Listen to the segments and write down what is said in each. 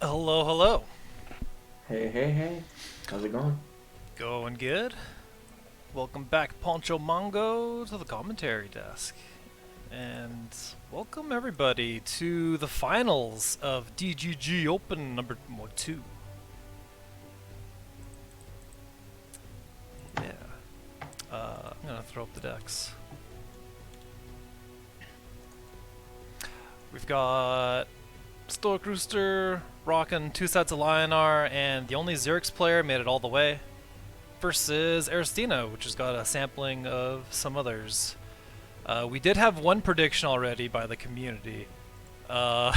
Hello, hello. Hey, hey, hey. How's it going? Going good? Welcome back, Poncho Mongo, to the commentary desk. And welcome everybody to the finals of DGG Open number 2. Yeah. I'm gonna throw up the decks. We've got Stoic Rooster rocking 2 sets of Lionar, and the only Xerix player made it all the way. Versus Aristina, which has got a sampling of some others. We did have one prediction already by the community. Uh,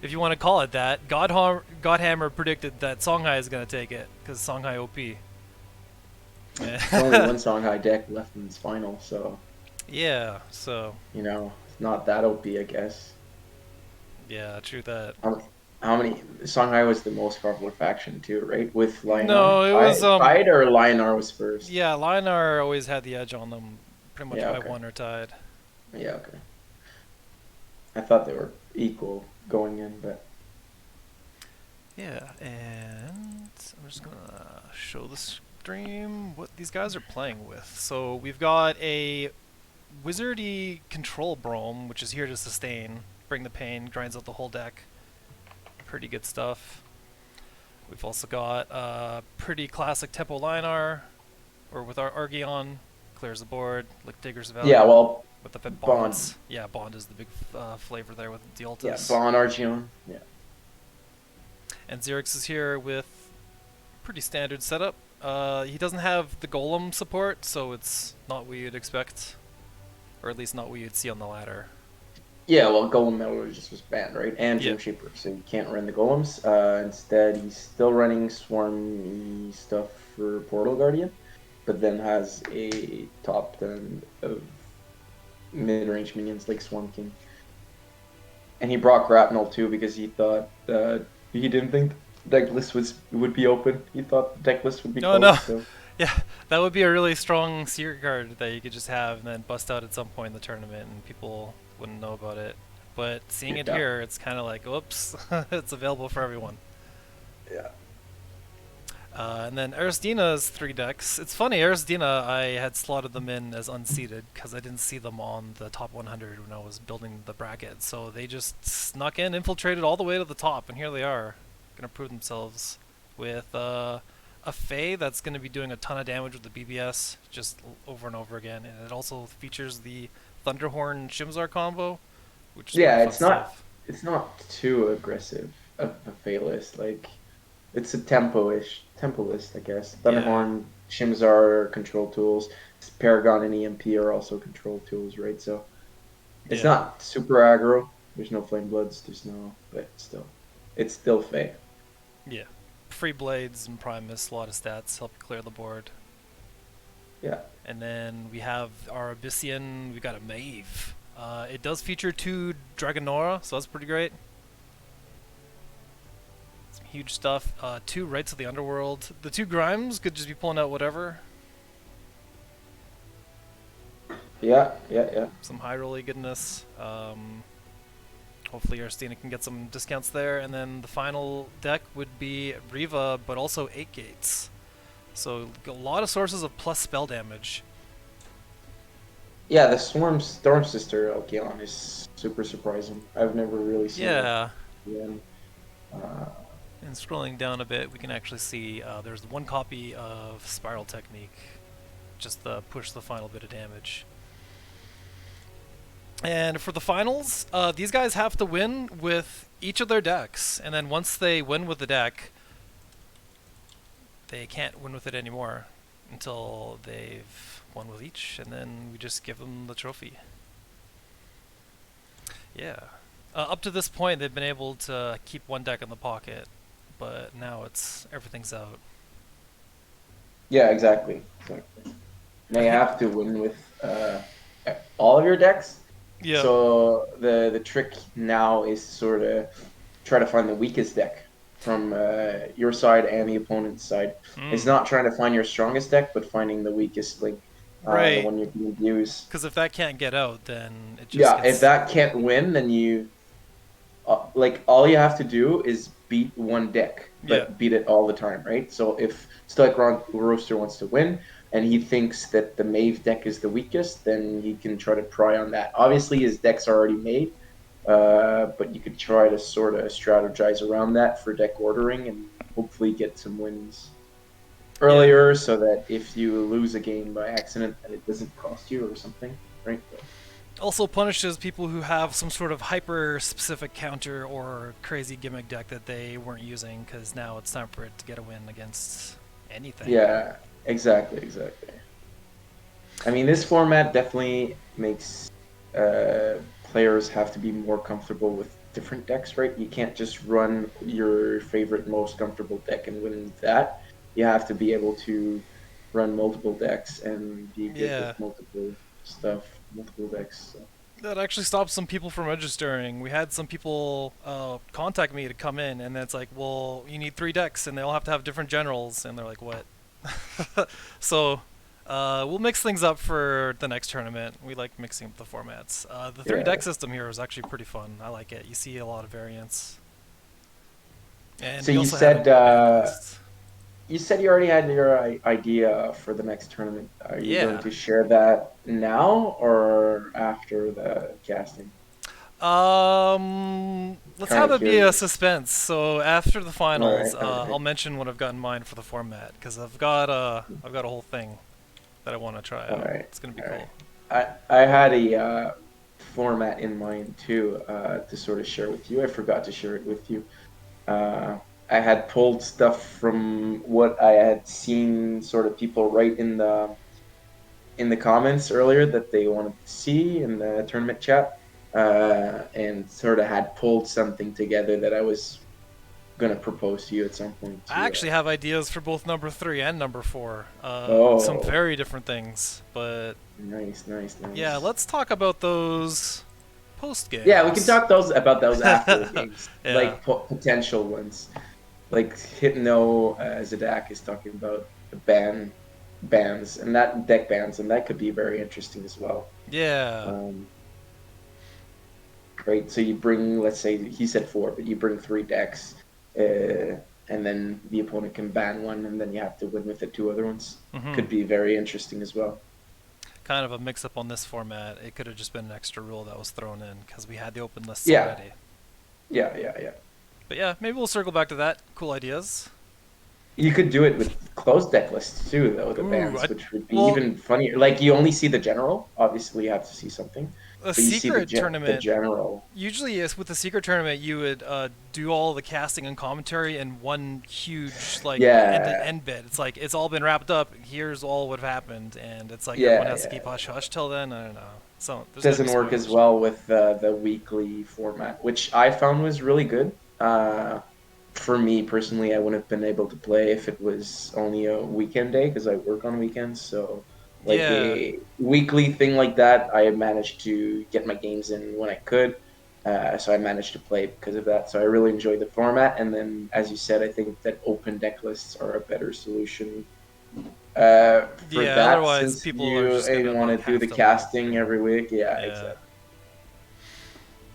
if you want to call it that, Godhammer predicted that Songhai is going to take it, because Songhai OP. It's only one Songhai deck left in this final, so, Yeah, so, it's not that OP, I guess. yeah, true that. How many? Songhai was the most popular faction, too, right? With Lion-R? No, it was, Tied or Lion-R was first? yeah, Lionar always had the edge on them, pretty much Yeah, by okay. one or tied. Yeah, okay. I thought they were equal going in, but Yeah, and I'm just gonna show the stream what these guys are playing with. So we've got a Wizardy Control Brome, which is here to sustain, bring the pain, grinds out the whole deck. Pretty good stuff. We've also got pretty classic Tempo Linar, or with our Argeon, clears the board, like Digger's yeah, Value, well, with the Bond. bonds. Yeah, Bond is the big flavor there with the Yeah, Ultis. Bond Archeon. Yeah. And Xerix is here with pretty standard setup. He doesn't have the Golem support, so it's not what you'd expect, or at least not what you'd see on the ladder. Yeah, well, Golem Metal just was banned, right? And Yeah, Gem Shaper, so you can't run the Golems. Instead, he's still running Swarmy stuff for Portal Guardian, but then has a top 10 of mid-range minions like Swarm King. And he brought Grapnel too because he thought he didn't think deck list would be open. He thought the deck list would be no, no. closed. So Yeah, that would be a really strong secret card that you could just have and then bust out at some point in the tournament and people wouldn't know about it. But seeing it yeah, here, it's kind of like, oops, it's available for everyone. yeah, And then Aristina's 3 decks. It's funny, Aristina, I had slotted them in as unseeded because I didn't see them on the top 100 when I was building the bracket. So they just snuck in, infiltrated all the way to the top, and here they are, going to prove themselves with a Fae that's going to be doing a ton of damage with the BBS just over and over again. And it also features the Thunderhorn Shimzar combo, which is pretty yeah. fun stuff. It's not too aggressive of a Fey list. Like it's a tempo list, I guess. Yeah, Thunderhorn, Shimzar are control tools. Paragon and EMP are also control tools, right? So it's yeah, not super aggro. There's no Flame Bloods. There's no, but still, it's still Fey. yeah. Free Blades and Primus, a lot of stats, help clear the board. Yeah. And then we have our Abyssian, we got a Maeve. It does feature 2 Dragonora, so that's pretty great. Some huge stuff. 2 Rights of the Underworld. The 2 Grimes could just be pulling out whatever. Yeah, yeah, yeah. Some high rolly goodness. Hopefully Arstina can get some discounts there. And then the final deck would be Riva, but also 8 gates. So a lot of sources of plus spell damage. Yeah, the Storm Sister Alkaon is super surprising. I've never really seen it Yeah, again. Uh, and scrolling down a bit, we can actually see there's one copy of Spiral Technique, just to push the final bit of damage. And for the finals, these guys have to win with each of their decks, and then once they win with the deck, they can't win with it anymore until they've won with each, and then we just give them the trophy. Yeah. Up to this point, they've been able to keep one deck in the pocket, but now it's everything's out. yeah, exactly. Exactly. Now I you think. have to win with all of your decks. Yeah. So the trick now is sort of try to find the weakest deck from your side and the opponent's side. It's Mm. not trying to find your strongest deck, but finding the weakest link, the Right. one you can use. Because if that can't get out, then it just Yeah, if gets. that can't win, then you like all you have to do is beat one deck, Yeah. but beat it all the time, right? So if Stoic Roaster wants to win and he thinks that the Mave deck is the weakest, then he can try to pry on that. Obviously, his deck's already made, but you could try to sort of strategize around that for deck ordering and hopefully get some wins Yeah. earlier so that if you lose a game by accident, that it doesn't cost you or something, right? Also punishes people who have some sort of hyper specific counter or crazy gimmick deck that they weren't using, because now it's time for it to get a win against anything. Yeah, exactly. I mean, this format definitely makes players have to be more comfortable with different decks, right? You can't just run your favorite, most comfortable deck and win that. You have to be able to run multiple decks and be good Yeah. with multiple stuff, multiple decks. So. That actually stopped some people from registering. We had some people contact me to come in, and then it's like, well, you need 3 decks, and they all have to have different generals, and they're like, what? So we'll mix things up for the next tournament. We like mixing up the formats. The three Yeah. deck system here is actually pretty fun. I like it. You see a lot of variants, and So we also have a new ban list. you said you already had your idea for the next tournament. Are you going Yeah. to share that now or after the casting? Let's Kind have of it be a curious. suspense. So after the All finals, right, all I'll right, mention what I've got in mind for the format, because I've got a whole thing that I want to try all out. right, It's gonna be all cool. right. I had a format in mind too to sort of share with you. I forgot to share it with you. Uh, I had pulled stuff from what I had seen, sort of people write in the comments earlier that they wanted to see in the tournament chat, and sort of had pulled something together that I was gonna propose to you at some point I to. actually have ideas for both number 3 and number 4. Some Oh, very different things, but yeah, nice. let's talk about those post Yeah, we can games. talk those about those after the games, Yeah. like potential ones. Like Hypno Zadak is talking about the bans and that deck bans, and that could be very interesting as well. Yeah. Um, right? So you bring, let's say he said four, but you bring three decks, and then the opponent can ban one, and then you have to win with the two other ones. Mhm. Could be very interesting as well. Kind of a mix up on this format. It could have just been an extra rule that was thrown in because we had the open lists Yeah, already. yeah. But yeah, maybe we'll circle back to that. Cool ideas. You could do it with closed deck lists too, though, the Ooh, bans, which would be well, even funnier. Like you only see the general. Obviously, you have to see something, a but you see secret the tournament. general. Usually, yes, with the secret tournament, you would do all the casting and commentary in one huge like end to Yeah, end bit. It's like it's all been wrapped up. Here's all what happened, and it's like everyone has to keep yeah. hush hush till then. I don't know. So there's got to be Doesn't some way work to as push it. well with the weekly format, which I found was really good. For me personally, I wouldn't have been able to play if it was only a weekend day because I work on weekends. So, like Yeah, a weekly thing like that, I managed to get my games in when I could. So I managed to play because of that. So I really enjoyed the format. And then, as you said, I think that open deck lists are a better solution for yeah. that Otherwise, since people are you just gonna want to like do have the to leave. casting every week. Yeah, Yeah, exactly.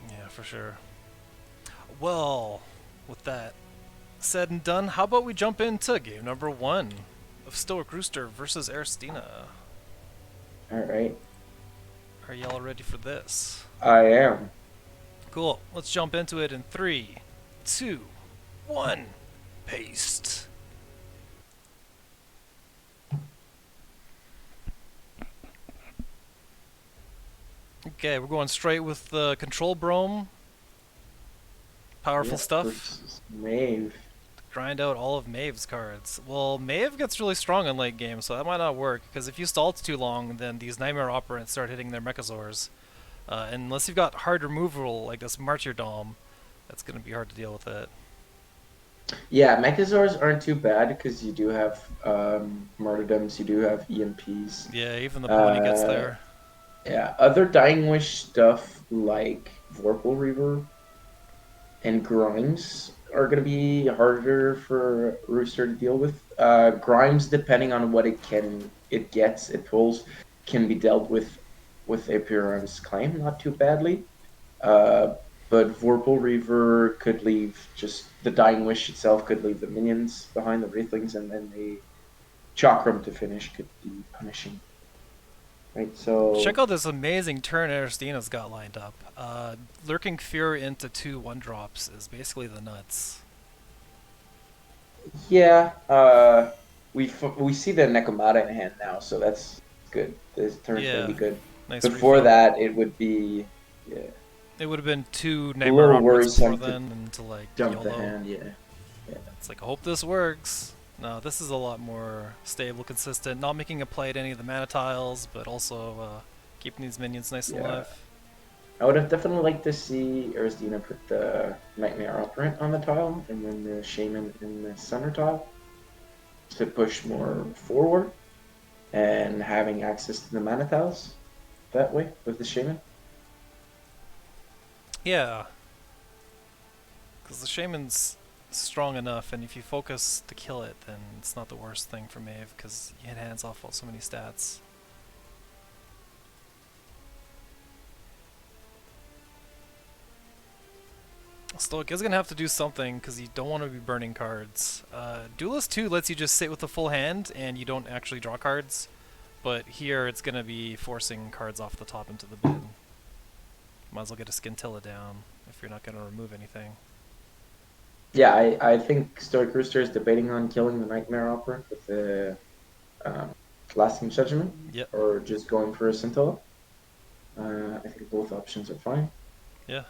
yeah, for sure. Well, with that said and done, how about we jump into game number 1 of Stoic Rooster versus Aristina? All right. Are y'all ready for this? I am. Cool. Let's jump into it in 3, 2, 1. Paste. Okay, we're going straight with the control brome. Powerful Yep, stuff. versus Maeve. Grind out all of Maeve's cards. Well, Maeve gets really strong in late game, so that might not work, because if you stall it too long, then these Nightmare Operants start hitting their Mechazors. Unless you've got hard removal like this Martyrdom, that's going to be hard to deal with it. Yeah, Mechazors aren't too bad because you do have martyrdoms, you do have EMPs. Yeah, even the pony gets Uh, there. yeah, other Dying Wish stuff like Vorpal Reaver and Grimes are going to be harder for Rooster to deal with. Grimes, depending on what it pulls, can be dealt with Apiorum's claim not too badly. Uh, but Vorpal Reaver could leave just the Dying Wish itself could leave the minions behind the Wraithlings, and then a Chakram to finish could be punishing. Right, Check so out this amazing turn Aristina's got lined up. Lurking Fury into 2 1-drops is basically the nuts. yeah, we see the Nekomata in hand now, so that's good. This turn's gonna Yeah, be good. nice Before refill. that, it would be yeah It would have been 2 a Nightmare little Operates before worrisome to then, and to like dump the YOLO. hand. Yeah, yeah, It's like, I hope this works. No, this is a lot more stable, consistent, not making a play at any of the mana tiles, but also keeping these minions nice and yeah. alive. I would have definitely liked to see Aristina put the Nightmare Operant on the tile, and then the Shaman in the center tile to push more forward, and having access to the mana tiles that way with the Shaman. Yeah, because the Shaman's strong enough, and if you focus to kill it, then it's not the worst thing for Maeve, because you hit hands off so many stats. Stoic is going to have to do something, because you don't want to be burning cards. Duelist 2 lets you just sit with a full hand, and you don't actually draw cards, but here it's going to be forcing cards off the top into the bin. Might as well get a Scintilla down, if you're not going to remove anything. Yeah, I think Stoic Rooster is debating on killing the Nightmare Operant with the Lasting Judgment, Yep. or just going for a Scintilla. I think both options are fine. Yeah.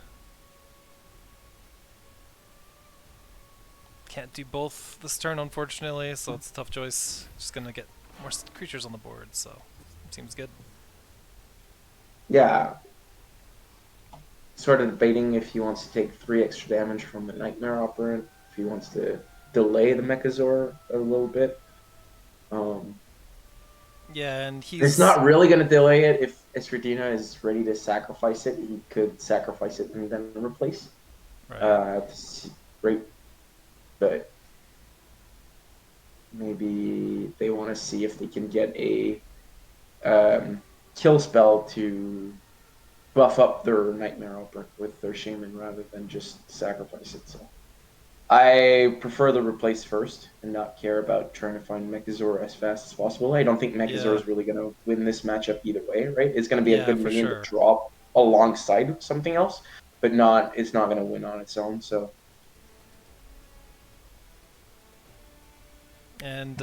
Can't do both this turn, unfortunately, so it's a tough choice. Just gonna get more creatures on the board, so seems good. Yeah, sort of debating if he wants to take 3 extra damage from the Nightmare Operant, if he wants to delay the Mechazor a little bit. Yeah, and It's he's not really going to delay it if Estradina is ready to sacrifice it. He could sacrifice it and then replace. right. Great, but maybe they want to see if they can get a kill spell to buff up their Nightmare Operant with their Shaman rather than just sacrifice it. So I prefer the replace first and not care about trying to find Mechazor as fast as possible. I don't think Mechazor Yeah, is really going to win this matchup either way, right? It's going to be a yeah, good for minion to sure. drop alongside something else, but not it's not going to win on its own. So And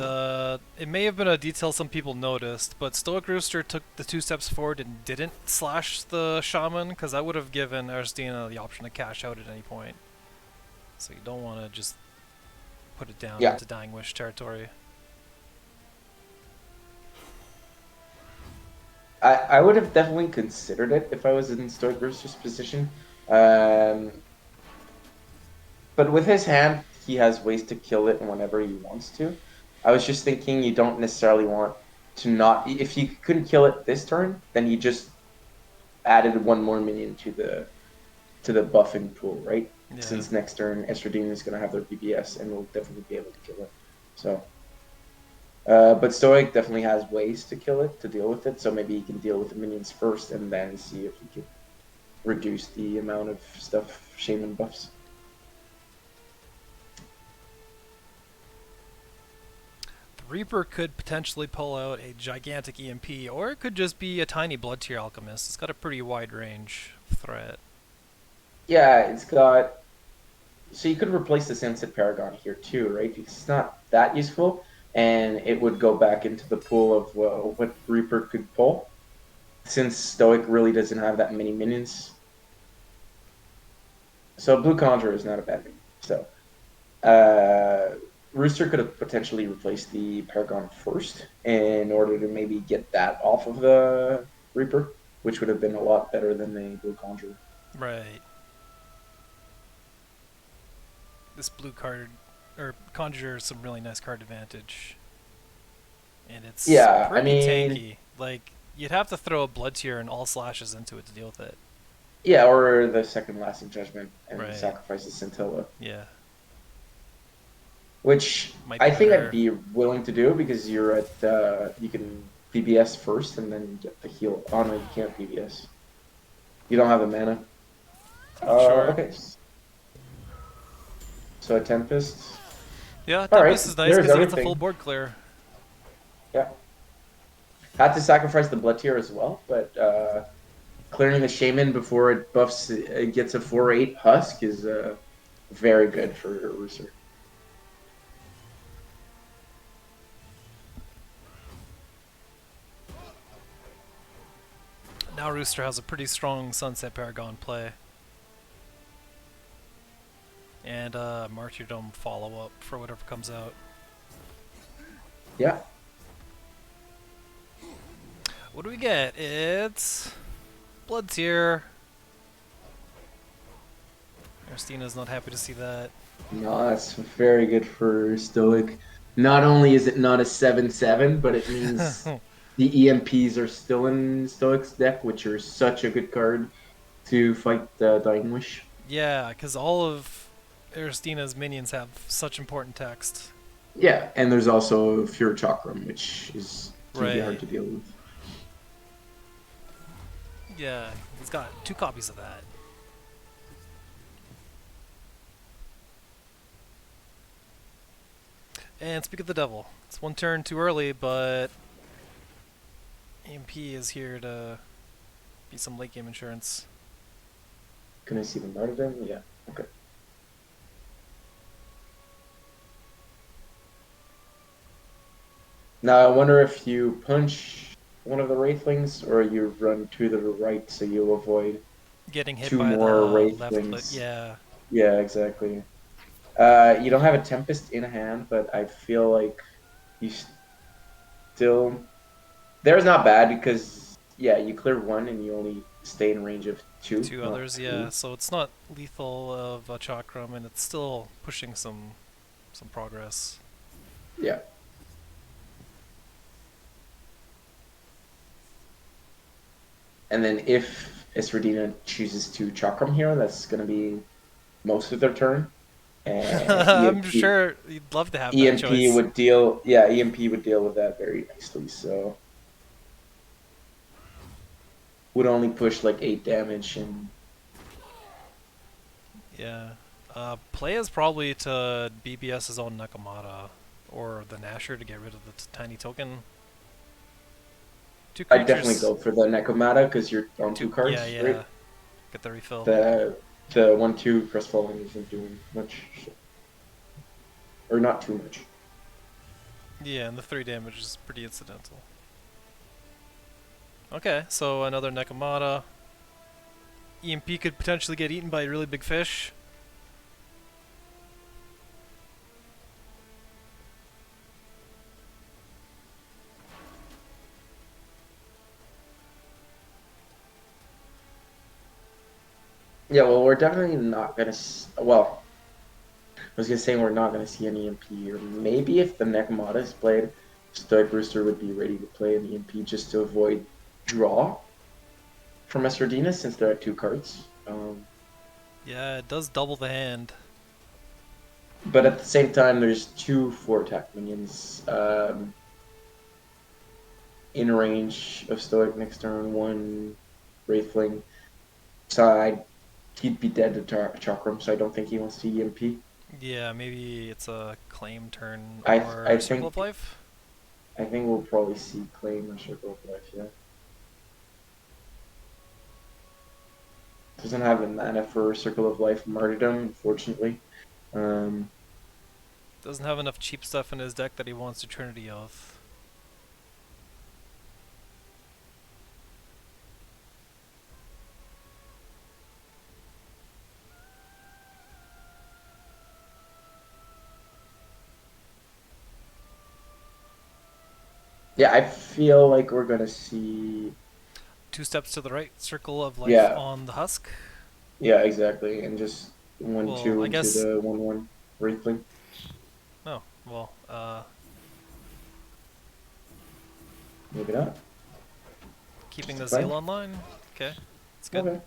it may have been a detail some people noticed, but Stoic Rooster took the 2 steps forward and didn't slash the Shaman, because that would have given Aristina the option to cash out at any point. So you don't want to just put it down yeah, into Dying Wish territory. I would have definitely considered it if I was in Stoic Rooster's position. Um, but with his hand, he has ways to kill it whenever he wants to. I was just thinking you don't necessarily want to not if you couldn't kill it this turn, then you just added one more minion to the buffing pool, right? Yeah. Since next turn Estradine is gonna have their BBS and will definitely be able to kill it. So but Stoic definitely has ways to kill it, to deal with it, so maybe he can deal with the minions first and then see if he can reduce the amount of stuff Shaman buffs. The Reaper could potentially pull out a gigantic EMP, or it could just be a tiny Blood Tier Alchemist. It's got a pretty wide range of threat. Yeah, it's got. So you could replace the Sunset Paragon here too, right? Because it's not that useful, and it would go back into the pool of what Reaper could pull, since Stoic really doesn't have that many minions. So Blue Conjurer is not a bad minion. So Rooster could have potentially replaced the Paragon first in order to maybe get that off of the Reaper, which would have been a lot better than the Blue Conjurer. Right. This blue card, or Conjurer, some really nice card advantage. And it's Yeah, I pretty mean, tanky. Like, you'd have to throw a Blood Tier and all slashes into it to deal with it. yeah, or the second Lasting Judgment and Right. sacrifice the Scintilla, Yeah. which Might be I think I'd better. be willing to do because you're at you can BBS first and then get the heal. Oh no, you can't BBS. You don't have the mana. Sure. Okay. So a Tempest. Yeah, All Tempest right, is nice there's because he gets a full everything. board clear. Yeah. Had to sacrifice the Blood Tier as well, but clearing the Shaman before it buffs, it gets a 4/8 Husk is very good for Rooster. Now Rooster has a pretty strong Sunset Paragon play. And Martyrdom follow-up for whatever comes out. Yeah. What do we get? It's Blood Tier. Aristina's not happy to see that. No, that's very good for Stoic. Not only is it not a 7/7, but it means the EMPs are still in Stoic's deck, which are such a good card to fight Dying Wish. Yeah, because all of Aristina's minions have such important text. Yeah, and there's also Fear Chakram, which can be hard Right. to deal with. Yeah, he's got 2 copies of that. And speak of the devil, it's 1 turn too early, but EMP is here to be some late game insurance. Can I see the martyrdom? Yeah. Okay. Now I wonder if you punch one of the Wraithlings or you run to the right so you avoid Getting hit 2 by more the left foot, Wraithlings. yeah. Yeah, exactly. You don't have a Tempest in hand, but I feel like you still. There's not bad because, yeah, you clear 1 and you only stay in range of 2, 2 not others, yeah. 3. So it's not lethal of a chakram, and it's still pushing some progress. Yeah. And then if Esradina chooses to Chakram here, that's going to be most of their turn. And I'm sure you'd love to have that EMP choice. would deal, yeah, EMP would deal with that very nicely. So would only push like 8 damage, and Yeah. Play is probably to BBS's own Nakamata or the Nasher to get rid of the tiny token. Two I'd definitely creatures. go for the Nekomata because you're on 2 cards, right? Yeah. Get the refill. The 1/2 crestfallen isn't doing much, or not too much. Yeah, and the 3 damage is pretty incidental. Okay, so another Nakamata. EMP could potentially get eaten by a really big fish. Yeah, well, we're definitely not gonna. Well, I was gonna say we're not gonna see an EMP, or maybe if the Nekomata is played, Stoic Rooster would be ready to play an EMP just to avoid draw from Esradina since they're at 2 cards. Yeah, it does double the hand. But at the same time, there's 2 4 attack minions in range of Stoic next turn. 1 Wraithling. So he'd be dead to Chakram, so I don't think he wants to EMP. Yeah, maybe it's a claim turn I or Circle of think Life. I think we'll probably see Claim or Circle of Life. Yeah. Doesn't have the mana for Circle of Life Martyrdom, unfortunately. Um, Doesn't have enough cheap stuff in his deck that he wants Eternity Oath. yeah, I feel like we're gonna see. 2 steps to the right, Circle of Life Yeah, on the Husk. yeah, exactly, and just one Well, two I into guess. the 1/1 Wraithling. Oh, well, Maybe not. keeping Just a the play. Zeal online. Okay, it's good. Okay.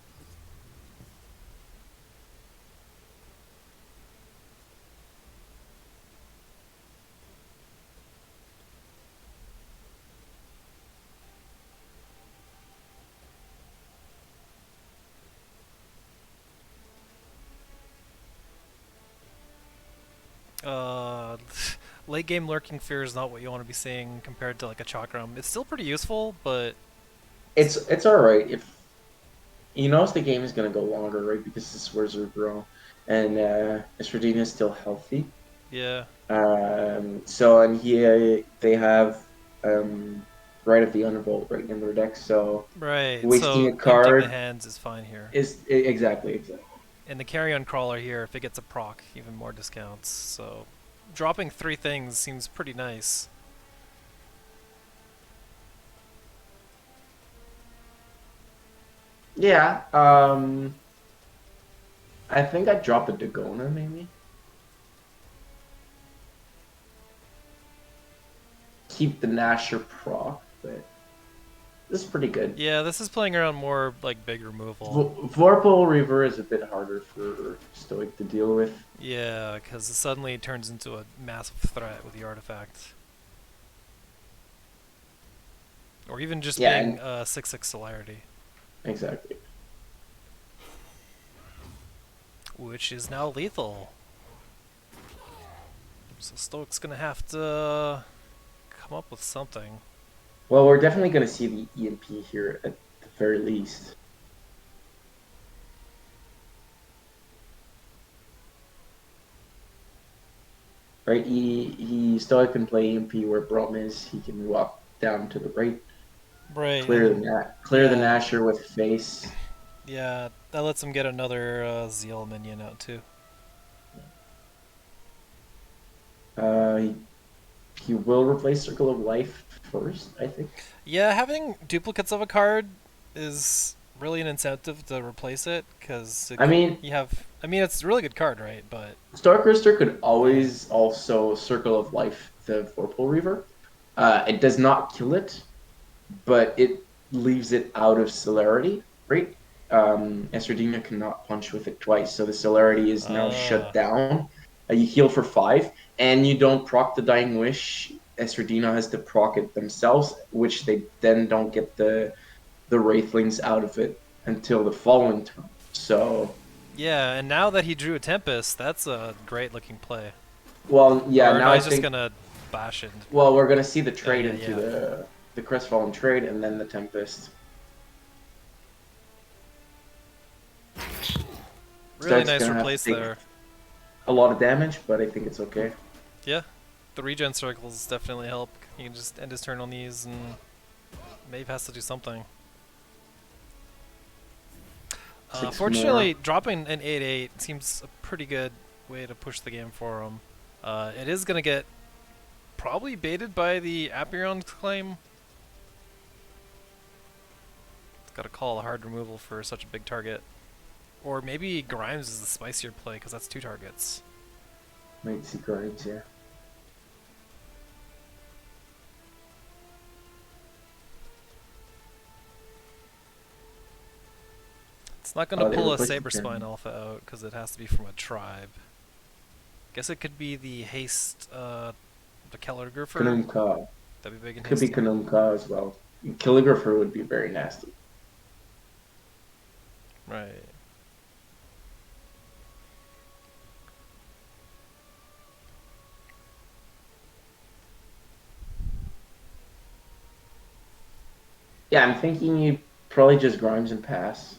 late game lurking fear is not what you want to be seeing compared to like a chakram. It's still pretty useful, but It's all right if you notice the game is going to go longer, right? Because the swears are grow, and Estradina is still healthy. yeah. So and they have right of the Undervolt right in their deck, so Right, wasting so a emptying the card hands is fine here. is exactly. And the carry-on crawler here, if it gets a proc, even more discounts. So dropping 3 things seems pretty nice. Yeah. I think I dropped a Dagona maybe. Keep the Nasher proc, but this is pretty good. Yeah, this is playing around more like big removal. Vorpal Reaver is a bit harder for Stoic to deal with. Yeah, because it suddenly turns into a massive threat with the artifact. Or even just Yeah, being and 6/6 celerity. exactly. Which is now lethal. So Stoic's gonna have to come up with something. Well, we're definitely going to see the EMP here at the very least. Right? He still can play EMP where Brom is. He can walk down to the right, Right, and clear the yeah, Nasher with face. yeah, that lets him get another Zeal minion out too. He, he will replace Circle of Life first, I think. Yeah, having duplicates of a card is really an incentive to replace it because I mean, you have. I mean, it's a really good card, right? But Starcrystal could yeah, always also Circle of Life the Vorpal Reaver. It does not kill it, but it leaves it out of celerity, right? Estradina cannot punch with it twice, so the celerity is now uh, shut down. You heal for 5, and you don't proc the Dying Wish. Estradina has to proc it themselves, which they then don't get the Wraithlings out of it until the following turn. So, yeah, and now that he drew a Tempest, that's a great looking play. well, yeah, Or now no, I he's just think gonna bash it. well we're gonna see the Oh trade yeah, into yeah. the Crestfallen trade, and then the Tempest Really starts nice gonna have to replace take there. a lot of damage, but I think it's okay. Yeah, the regen circles definitely help. He can just end his turn on these, and Maeve has to do something. 6 more. Fortunately, dropping an 8/8 seems a pretty good way to push the game for him. It is gonna get probably baited by the Apiron claim. It's got to call a hard removal for such a big target. Or maybe Grimes is the spicier play because that's 2 targets. Might see Grimes, yeah. It's not going to Oh, they pull a replaced the Saberspine Karen. Alpha out because it has to be from a tribe. Guess it could be the haste, the Calligrapher. Kanumka. That'd be big in Could be haste. Kanumka as well. Calligrapher would be very nasty. Right. Yeah, I'm thinking you probably just Grimes and pass.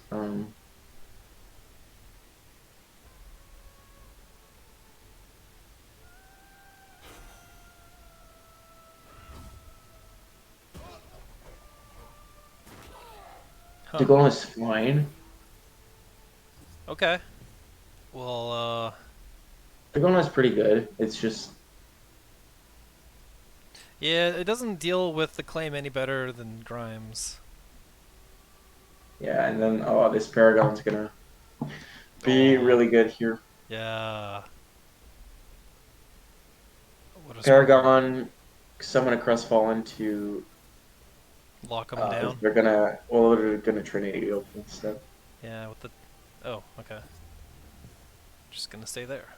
Huh. Dagona is fine. Okay. Well, Dagona is pretty good. It's just yeah, it doesn't deal with the claim any better than Grimes. yeah, and then oh, this Paragon's gonna be Oh, really good here. yeah. What a squirrel. Paragon, summon a Crestfallen to Lock him down. they're gonna tornado instead. Yeah, with the. Oh, okay. Just gonna stay there.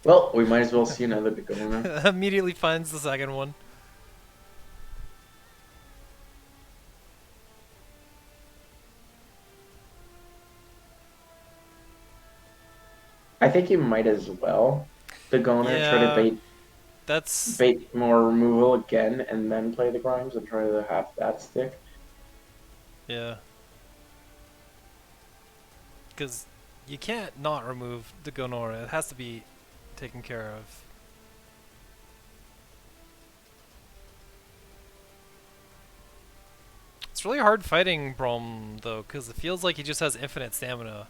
Well, we might as well see another Dagona. Immediately finds the second one. I think you might as well. The Goner try to Yeah, that's bait more removal again, and then play the Grimes and try to have that stick. yeah, because you can't not remove the Gonora. It has to be taken care of. It's really hard fighting Brom though, because it feels like he just has infinite stamina.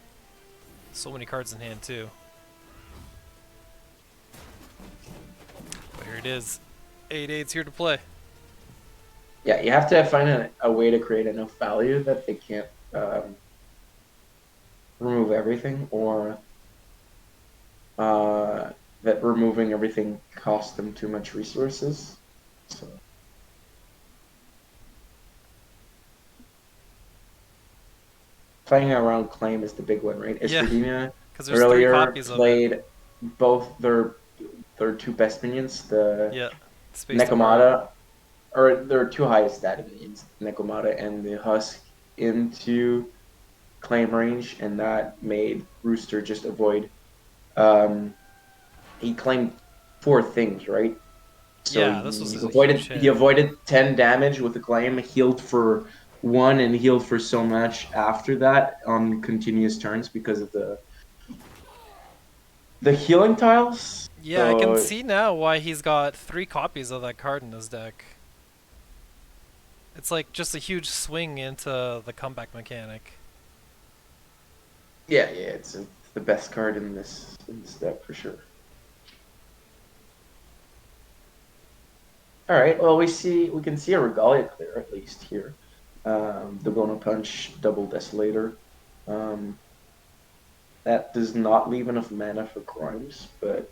So many cards in hand too. But here it is. 8/8's here to play. Yeah, you have to find a way to create enough value that they can't remove everything, or that removing everything costs them too much resources. So playing around claim is the big one, right? Yeah, Estradina because there's three earlier copies of it. played both their two best minions, the Yeah, spaced apart. Nekomata, or their two highest stat minions, Nekomata and the Husk, into claim range, and that made Rooster just avoid. Um, he claimed four things, right? So Yeah, this was a huge he hit. avoided 10 damage with the claim, healed for one, and healed for so much after that on continuous turns because of the healing tiles. Yeah, I can So see now why he's got three copies of that card in his deck. It's like just a huge swing into the comeback mechanic. yeah, it's the best card in this deck for sure. All right, well we can see a Regalia clear at least here. The Bona Punch, double Desolator. Um, that does not leave enough mana for Crimes, but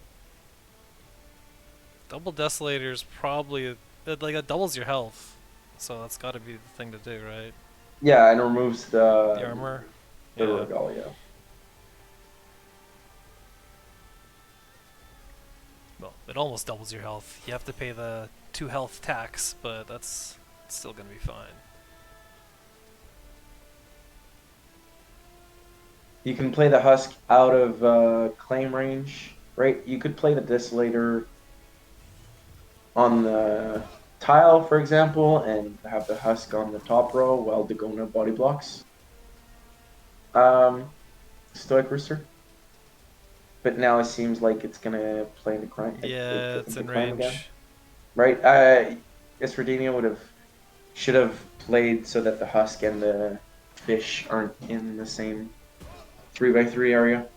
Double Desolator's probably like that doubles your health, so that's got to be the thing to do, right? yeah, and removes The armor. the Yeah. Regalia. Well, it almost doubles your health. You have to pay the 2 health tax, but that's still gonna be fine. You can play the Husk out of claim range, right? You could play the Desolator on the tile, for example, and have the Husk on the top row while Dagona body blocks. Um, Stoic Rooster. But now it seems like it's gonna play the crime, Yeah, it's into in crime again, range. right? Esradenia should have played so that the Husk and the fish aren't in the same 3x3 area.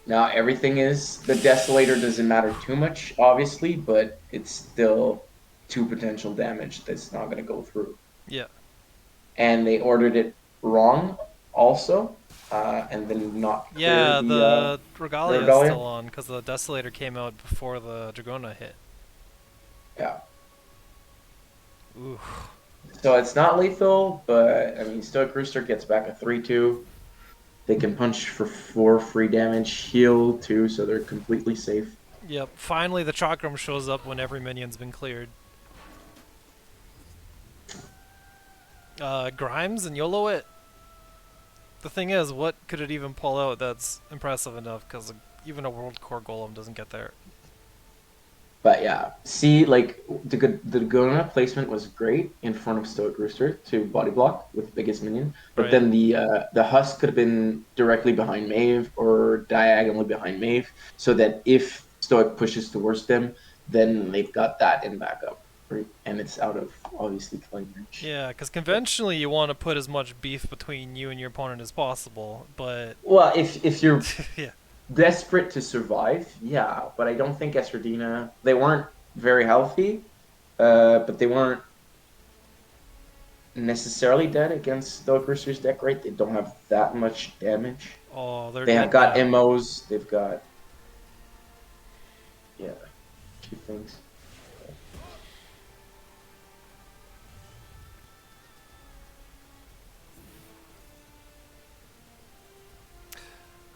Now everything is the Desolator doesn't matter too much, obviously, but it's still two potential damage that's not gonna go through. Yeah. And they ordered it wrong, also, and then not clear Yeah, the the Regalia is still Regalia. on because the Desolator came out before the Dragona hit. Yeah. Ooh. So it's not lethal, but I mean, Stoic Rooster gets back a 3/2. They can punch for 4 free damage, heal too, so they're completely safe. Yep. Finally, the Chakram shows up when every minion's been cleared. Grimes and YOLO it. The thing is, what could it even pull out that's impressive enough? Because even a World Core Golem doesn't get there. But yeah, see, like the Gona placement was great in front of Stoic Rooster to body block with biggest minion, but Right. then the Husk could have been directly behind Maeve or diagonally behind Maeve, so that if Stoic pushes towards them, then they've got that in backup, right? And it's out of obviously killing range. Yeah, because conventionally you want to put as much beef between you and your opponent as possible, but Well, if you're yeah, desperate to survive, yeah, but I don't think Estradina, they weren't very healthy, but they weren't necessarily dead against Stoic Rooster's deck, right? They don't have that much damage. oh, they're They have dead got now. MOs, they've got, yeah, two things.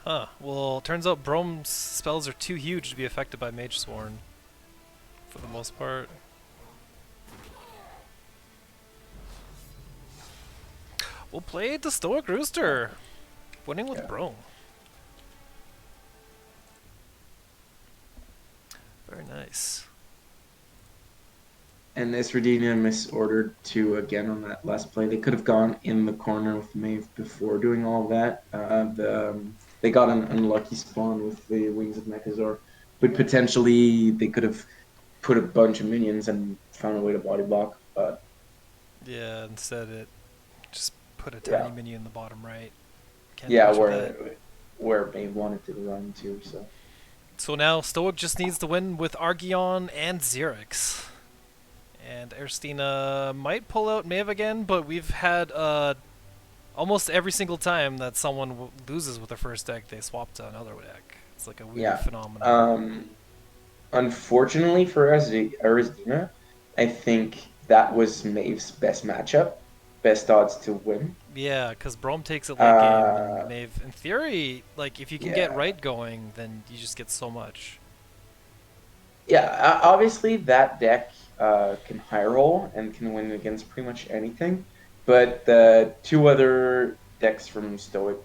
Huh. Well, turns out Brom's spells are too huge to be affected by Mage Sworn, for the most part. We'll play the Stoic Rooster. Winning with Yeah. Brome. Very nice. And Esradina misordered two again on that last play. They could have gone in the corner with Maeve before doing all of that. They got an unlucky spawn with the Wings of Mechazor, but potentially they could have put a bunch of minions and found a way to body block. But Yeah, instead it just put a tiny yeah, mini in the bottom right. Can't do yeah, much with that. where Maeve wanted to run to. So So now Stoic just needs to win with Argeon and Xerix. And Erstina might pull out Maeve again, but we've had almost every single time that someone loses with their first deck, they swap to another deck. It's like a weird yeah. phenomenon. Um, Unfortunately for Arizona, I think that was Maeve's best matchup, best odds to win. Yeah, because Brome takes it late game, and Uh, Maeve, in theory, like if you can get yeah, right going, then you just get so much. yeah. Obviously, that deck can high roll and can win against pretty much anything, but the two other decks from Stoic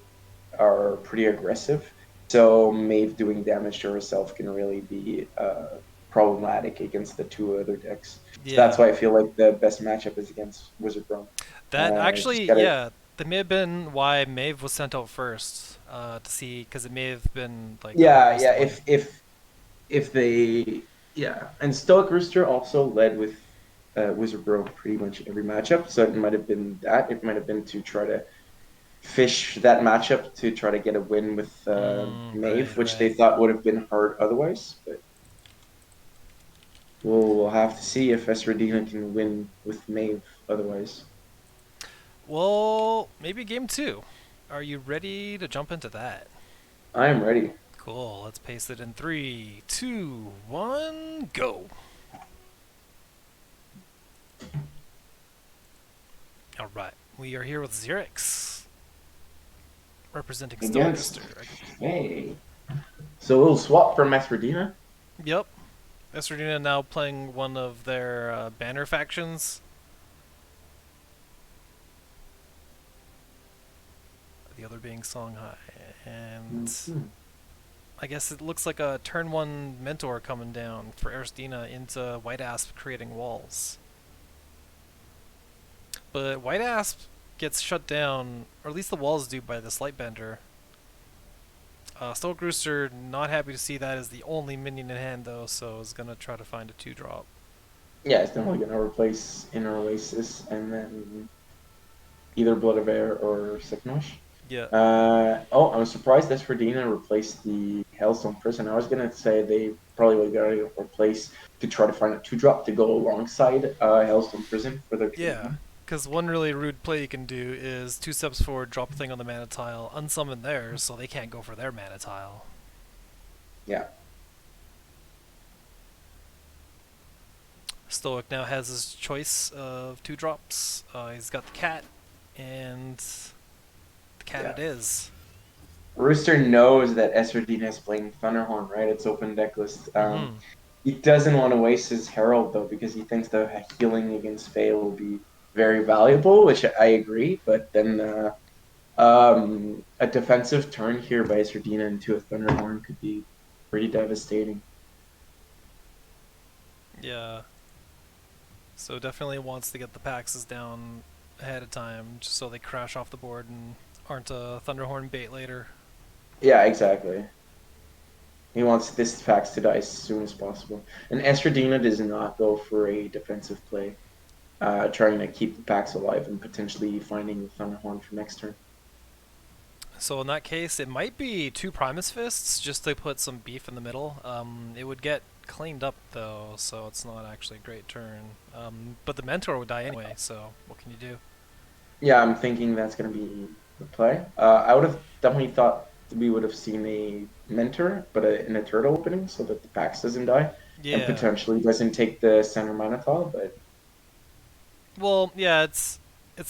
are pretty aggressive. So Maeve doing damage to herself can really be problematic against the two other decks. So that's Yeah, why I feel like the best matchup is against Wizard Brome. that Just actually, gotta, yeah, that may have been why Maeve was sent out first to see, because it may have been like the yeah, hardest yeah. to win. If they, yeah, and Stoic Rooster also led with Wizard Brome pretty much every matchup. So it might have been that. It might have been to try to fish that matchup to try to get a win with Right, Maeve, which they right. thought would have been hard otherwise. But we'll have to see if Esradina can win with Maeve otherwise. Well, maybe game two. Are you ready to jump into that? I am ready. Cool. Let's paste it in three, two, one, go. All right. We are here with Xerix, representing Stoic Against Rooster. Faye. So we'll swap from Esradina. Yep. Estradina now playing one of their banner factions. The other being Songhai. And Mhm. I guess it looks like a turn one mentor coming down for Eristina into White Asp creating walls. But White Asp gets shut down, or at least the walls do, by this Lightbender. Stoic Rooster not happy to see that as the only minion in hand though, so is gonna try to find a 2-drop. Yeah, it's definitely going to replace Inner Oasis and then either Blood of Air or Sycamore. Yeah. Oh, I'm surprised Esradina replaced the Hailstone Prison. I was gonna say they probably would got to replace to try to find a 2-drop to go alongside Hailstone Prison for their turn Yeah. one. Because one really rude play you can do is 2 steps forward, drop a thing on the mana tile, unsummon theirs, so they can't go for their mana tile. Yeah, Stoic now has his choice of 2 drops. He's got the cat, and the cat yeah. it is. Rooster knows that Esradina is playing Thunderhorn, right? It's open deck list. Mm-hmm. He doesn't want to waste his Herald though because he thinks the healing against Fae will be very valuable, which I agree. But then a defensive turn here by Esradina into a Thunderhorn could be pretty devastating. Yeah. So definitely wants to get the Paxes down ahead of time, just so they crash off the board and aren't a Thunderhorn bait later. Yeah, exactly. He wants this Pax to die as soon as possible. And Estradina does not go for a defensive play, trying to keep the Pax alive and potentially finding the Thunderhorn for next turn. So in that case, it might be 2 Primus Fists just to put some beef in the middle. It would get cleaned up though, so it's not actually a great turn. But the Mentor would die anyway, so what can you do? Yeah, I'm thinking that's going to be the play. I would have definitely thought we would have seen a Mentor, but in a turtle opening so that the Pax doesn't die and Yeah. potentially doesn't take the center mana tile, but Well, yeah, it's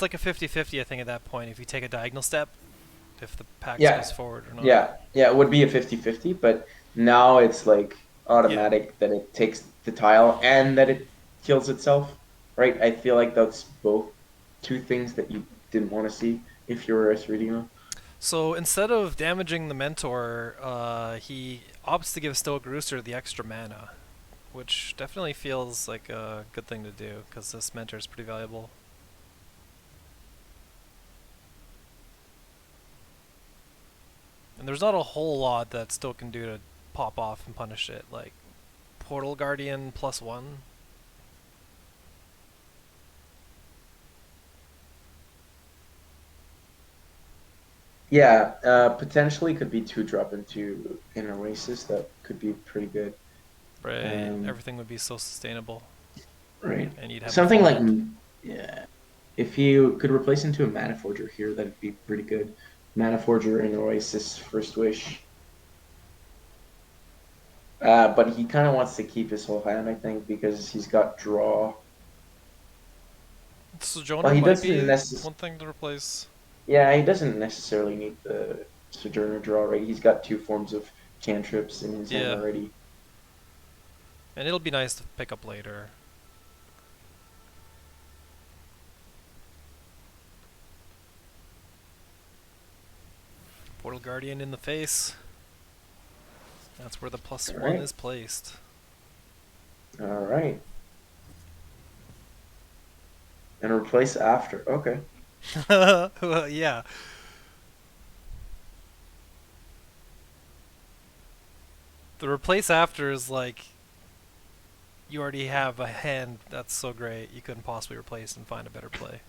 like a 50-50 I think at that point if you take a diagonal step, if the Pax goes yeah, forward or not. yeah, it would be a 50-50, but now it's like Yeah. automatic that it takes the tile and that it kills itself, right? I feel like that's both two things that you didn't want to see if you were a 3D. So instead of damaging the Mentor, he opts to give Stoic Rooster the extra mana, which definitely feels like a good thing to do because this Mentor is pretty valuable. And there's not a whole lot that Stoic can do to pop off and punish it, like Portal Guardian +1. Yeah, potentially could be 2-drop into an Oasis. That could be pretty good. Right, Um, everything would be so sustainable, right. and you'd have a Something full like, hand. yeah, if you could replace into a Mana Forger here, that'd be pretty good. Mana Forger and Oasis First Wish. But he kind of wants to keep his whole hand, I think, because he's got draw. Well, Sojourner he might doesn't be necessarily. one thing to replace. Yeah, he doesn't necessarily need the Sojourner draw, right? He's got two forms of cantrips in his hand Yeah, already. and it'll be nice to pick up later. Portal Guardian in the face. That's where the All +1 right. is placed. All right. And replace after. Okay. Well, yeah. The replace after is like you already have a hand that's so great you couldn't possibly replace and find a better play.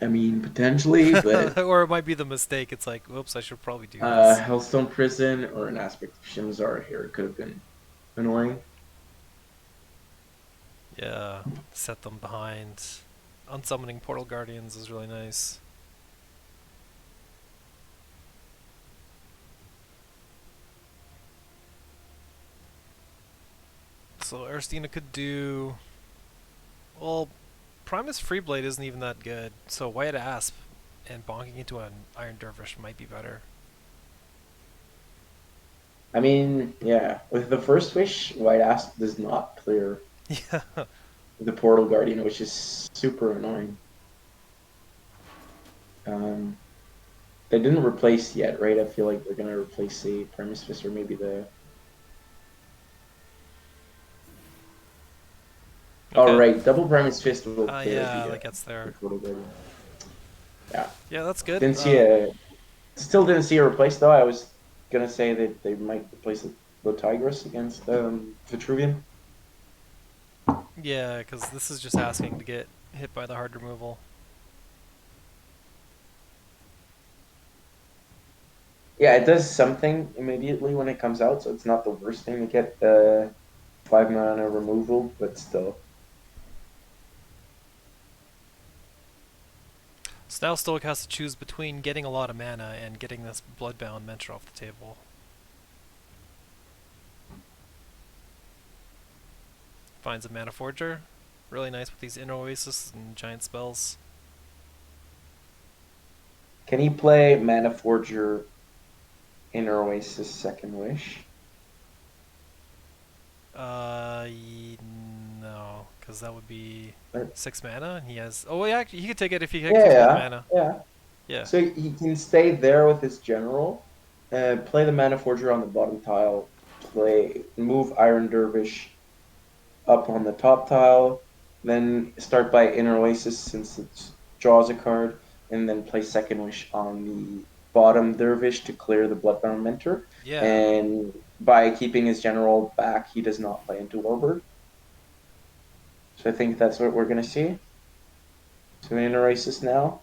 I mean, potentially, but Or it might be the mistake. It's like, whoops, I should probably do this. Hellstone Prison or an aspect of Shimzar here could have been annoying. Yeah, set them behind. Unsummoning Portal Guardians is really nice. So Aristina could do. Well, Primus Freeblade isn't even that good, so White Asp and bonking into an Iron Dervish might be better. I mean, yeah, with the first wish, White Asp does not clear Yeah. the Portal Guardian, which is super annoying. Um, they didn't replace yet, right? I feel like they're gonna replace the Primus Fist or maybe the. Oh, Okay. right, double Primus Fist will clear Yeah, that gets the there. Portal Guardian. Yeah, Yeah, that's good. didn't see a still didn't see a replace though. I was gonna say that they might replace the Tigris against Vitruvian. Yeah, because this is just asking to get hit by the hard removal. Yeah, it does something immediately when it comes out, so it's not the worst thing to get 5 mana removal, but still. So now Stoic has to choose between getting a lot of mana and getting this Bloodbound Mentor off the table. Finds a Mana Forger. Really nice with these Inner Oasis and giant spells. Can he play Mana Forger in Oasis Second Wish? Uh, no, because that would be Uh, 6 mana, and he has. Oh, yeah, he could take it if he keeps both yeah, mana. yeah. Yeah, So he can stay there with his general, play the Mana Forger on the bottom tile, play move Iron Dervish up on the top tile, then start by Inner Oasis since it draws a card, and then play Second Wish on the bottom Dervish to clear the Bloodbound Mentor. yeah. And by keeping his general back, he does not play into Warbird. So I think that's what we're going to see. So Inner Oasis now.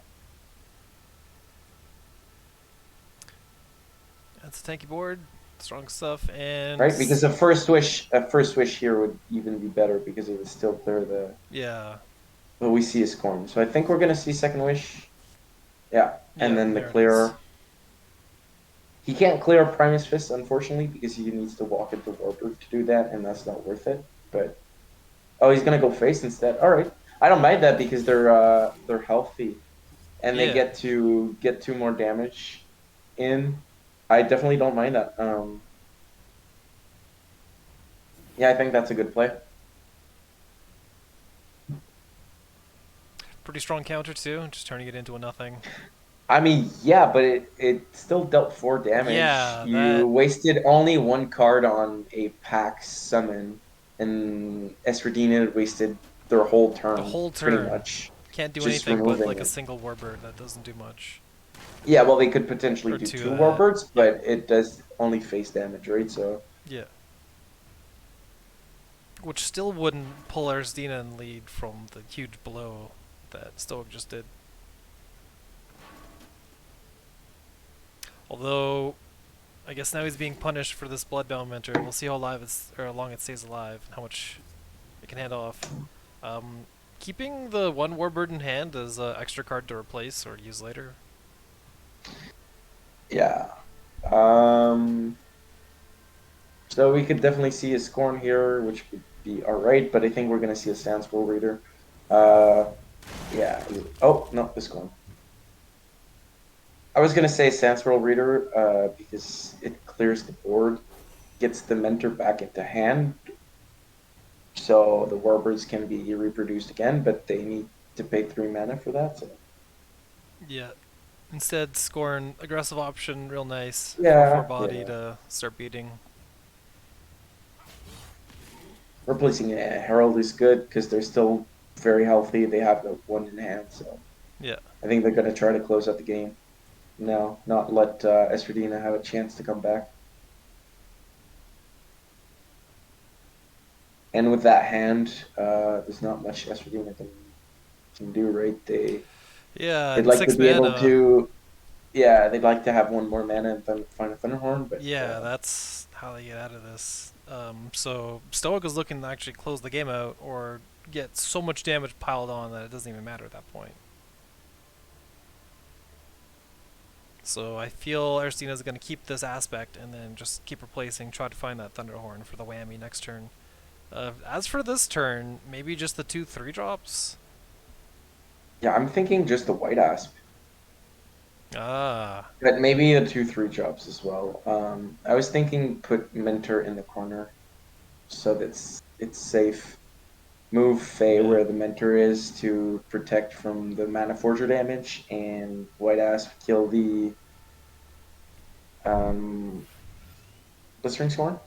That's a tanky board. Strong stuff, and Right, because a first wish here would even be better because it would still clear the yeah, what we see as corn. So I think we're gonna see second wish, yeah, and yeah. then the There it is. clear. He can't clear Primus Fist unfortunately because he needs to walk into Warbird to do that, and that's not worth it. But oh, he's gonna go face instead. All right, I don't mind that because they're healthy and they Yeah. get 2 more damage in. I definitely don't mind that. Yeah, I think that's a good play. Pretty strong counter too, just turning it into a nothing. I mean, yeah, but it still dealt 4 damage. Yeah, You that wasted only one card on a pack summon, and Esradina wasted their whole the turn, whole pretty turn much, can't do just anything but removing like a it. single warbird that doesn't do much. Yeah, well, they could potentially Or do two two of that. warbirds, Yeah. but it does only face damage, right? So, Yeah. Which still wouldn't pull Arsdina in lead from the huge blow that Stoic just did. Although, I guess now he's being punished for this Bloodbound Mentor. We'll see how alive it's, or how long it stays alive, and how much it can hand off. Um, Keeping the one Warbird in hand as an extra card to replace or use later. yeah. Um, so we could definitely see a Scorn here, which would be all right, but I think we're gonna see a Stance World Reader. Uh, yeah. Oh no, the Scorn. I was gonna say Stance World Reader, because it clears the board, gets the Mentor back into hand, so the Warbirds can be reproduced again, but they need to pay 3 mana for that. So Yeah. Instead, Scorn, aggressive option, real nice. 4/4 yeah, body yeah. to start beating. Replacing a Herald is good because they're still very healthy. They have the one in hand, so Yeah. I think they're gonna try to close out the game. No, not let Estradina have a chance to come back. And with that hand, there's not much Estradina can do, right? Yeah, They'd and like to 6 be able mana. to, yeah, they'd like to have one more mana and then find a Thunderhorn, but Yeah, that's how they get out of this. So Stoic is looking to actually close the game out or get so much damage piled on that it doesn't even matter at that point. So I feel Arstina is going to keep this aspect and then just keep replacing, try to find that Thunderhorn for the whammy next turn. As for this turn, maybe just the 2/3 drops? yeah, I'm thinking just the White Asp, Ah, but maybe the 2/3 drops as well. I was thinking put Mentor in the corner so that's it's safe. Move Fae yeah. where the Mentor is to protect from the Mana Forger damage, and White Asp kill um, Blistering Scorn.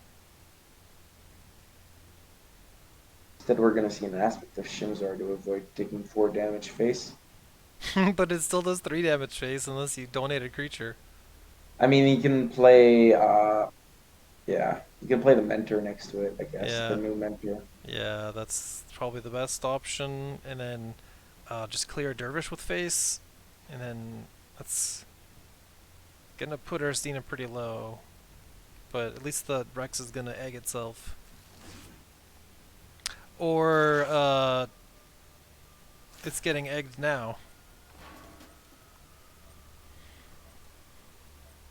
Instead, we're going to see an aspect of Shimzar to avoid taking 4 damage face. But it still does 3 damage face unless you donate a creature. I mean, he can play, yeah, you can play the Mentor next to it, I guess, the Yeah, new Mentor. yeah, that's probably the best option. And then just clear Dervish with face. And then that's gonna put Urstina pretty low. But at least the Rex is gonna egg itself. Or it's getting egged now.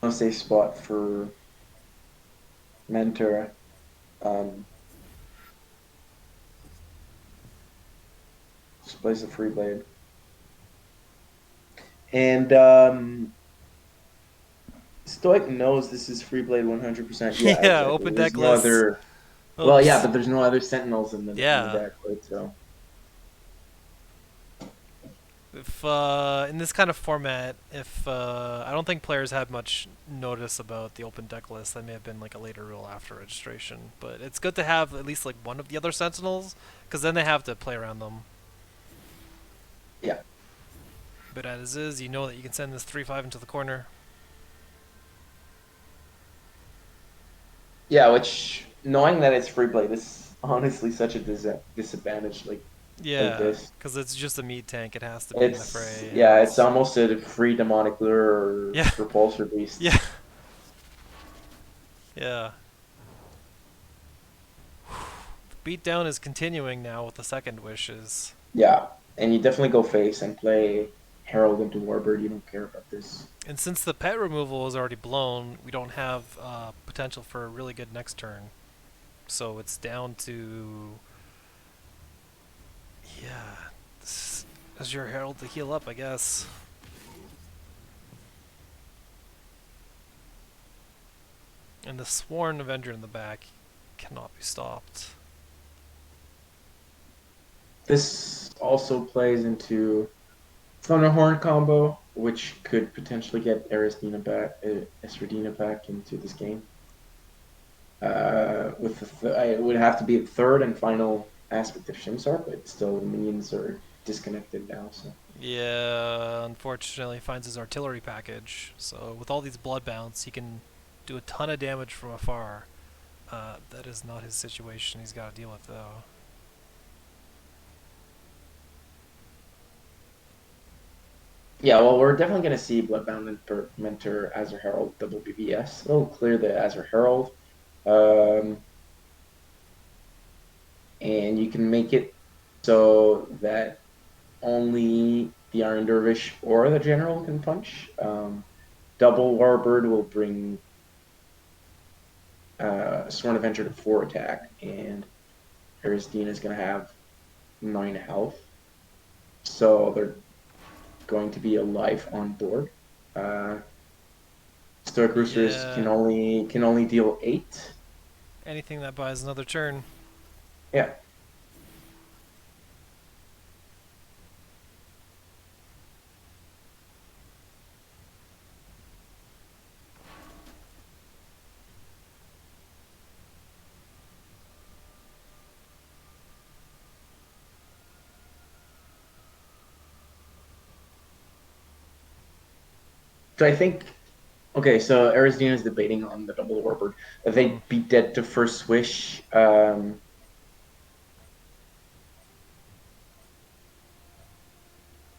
No safe spot for Mentor. Um, just plays a free blade. And Stoic knows this is free blade 100%. Yeah, Yeah, exactly. open There's deck no lists. other. Well, yeah, Oops. but there's no other Sentinels in the Yeah. deck, right? So If in this kind of format, if I don't think players had much notice about the open deck list, that may have been like a later rule after registration. But it's good to have at least like one of the other Sentinels, because then they have to play around them. yeah, But as is, you know that you can send this 3/5 into the corner. yeah. Which knowing that it's free blade is honestly such a disadvantage. Like Yeah, this, because it's just a meat tank. It has to be in the it's fray, yeah, and it's almost a free demonic lure or yeah, repulsor beast. yeah, yeah. Beatdown is continuing now with the second wishes. Yeah, and you definitely go face and play Herald into Warbird. You don't care about this. And since the pet removal is already blown, we don't have potential for a really good next turn. So it's down to, yeah, this is your Herald to heal up, I guess. And the Sworn Avenger in the back cannot be stopped. This also plays into. Thunderhorn combo, which could potentially get Esradina back into this game. With it would have to be the third and final aspect of Shimsar, but still the minions are disconnected now. So Yeah, unfortunately finds his artillery package. So with all these blood bounce, he can do a ton of damage from afar. That is not his situation he's got to deal with, though. yeah, well, we're definitely going to see Bloodbound Mentor Azure Herald double BBS. It'll clear the Azure Herald, um, and you can make it so that only the Iron Dervish or the General can punch. Double Warbird will bring Sworn Avenger to 4 attack, and Arisdina is going to have 9 health. So they're going to be alive on board. Stoic Roosters Yeah, can only deal 8. anything that buys another turn. Yeah. So I think okay, so Arizona is debating on the double warbird. Hmm. They be dead to first swish.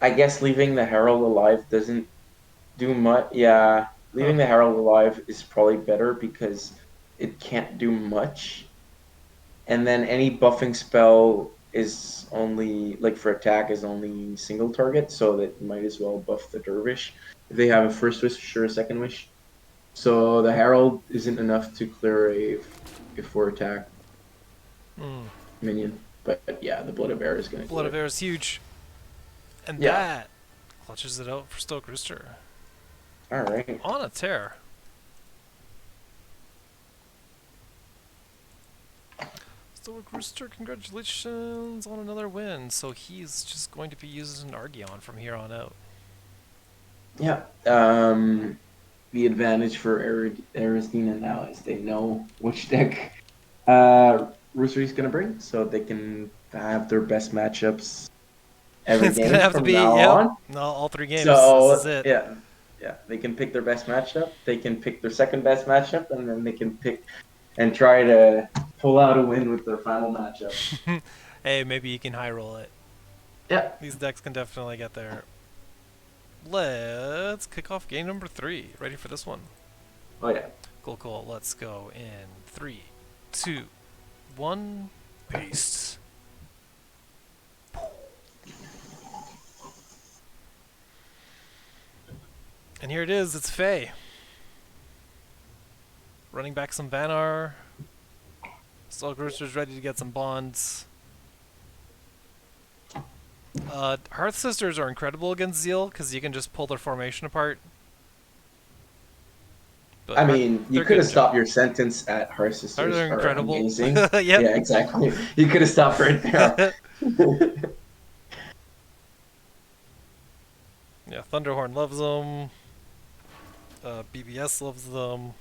I guess leaving the Herald alive doesn't do much. Yeah, Huh. leaving the Herald alive is probably better because it can't do much. And then any buffing spell is only like for attack is only single target, so that might as well buff the dervish if they have a first wish or a second wish. So the herald isn't enough to clear a 4 attack Hmm. minion. But yeah, the blood of air is gonna do Blood of it. Air is huge. And Yeah. that clutches it out for Stoke Rooster. All right. On a tear. Stoic Rooster, congratulations on another win. So he's just going to be using Argeon from here on out. Yeah. The advantage for Aristina now is they know which deck Rooster is gonna bring, so they can have their best matchups every It's gonna game have to from be, now yep, on. no, all 3 games. This is So it. yeah, yeah, they can pick their best matchup. They can pick their second best matchup, and then they can pick and try to pull out a win with their final matchup. Hey, maybe you can high roll it. Yeah. These decks can definitely get there. Let's kick off game number 3. Ready for this one? Oh yeah. Cool, cool. Let's go in 3, 2, 1. Paste. And here it is. It's Faye. Running back some Vanar. Stalk Rooster's ready to get some bonds. Hearth Sisters are incredible against Zeal because you can just pull their formation apart. But I mean, you they're could good have in general. stopped your sentence at Her They're Sisters are incredible. amazing. Yep. Yeah, exactly. You could have stopped right there. Yeah, Thunderhorn loves them. BBS loves them.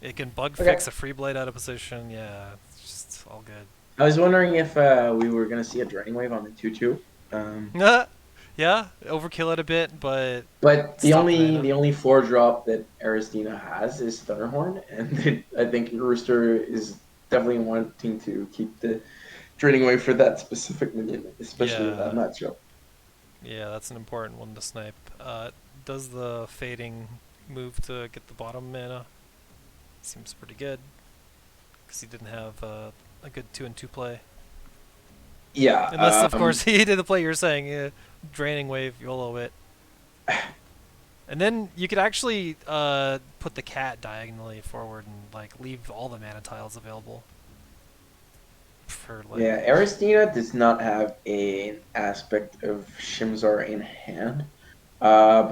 It can bug Okay. fix a free blade out of position. Yeah, it's just all good. I was wondering if we were gonna see a draining wave on the 2-2. Yeah, overkill it a bit, but But the stop the only mana. the only 4 drop that Aristina has is Thunderhorn, and I think Rooster is definitely wanting to keep the draining wave for that specific minion, especially in that Yeah, matchup. yeah, that's an important one to snipe. Does the fading move to get the bottom mana? Seems pretty good because he didn't have a good 2-2 play. Unless, Yeah. of course, he did the play you're saying, draining wave, YOLO it. And then you could actually put the cat diagonally forward and like leave all the mana tiles available for like. Yeah, Aristina does not have an aspect of Shimzar in hand. But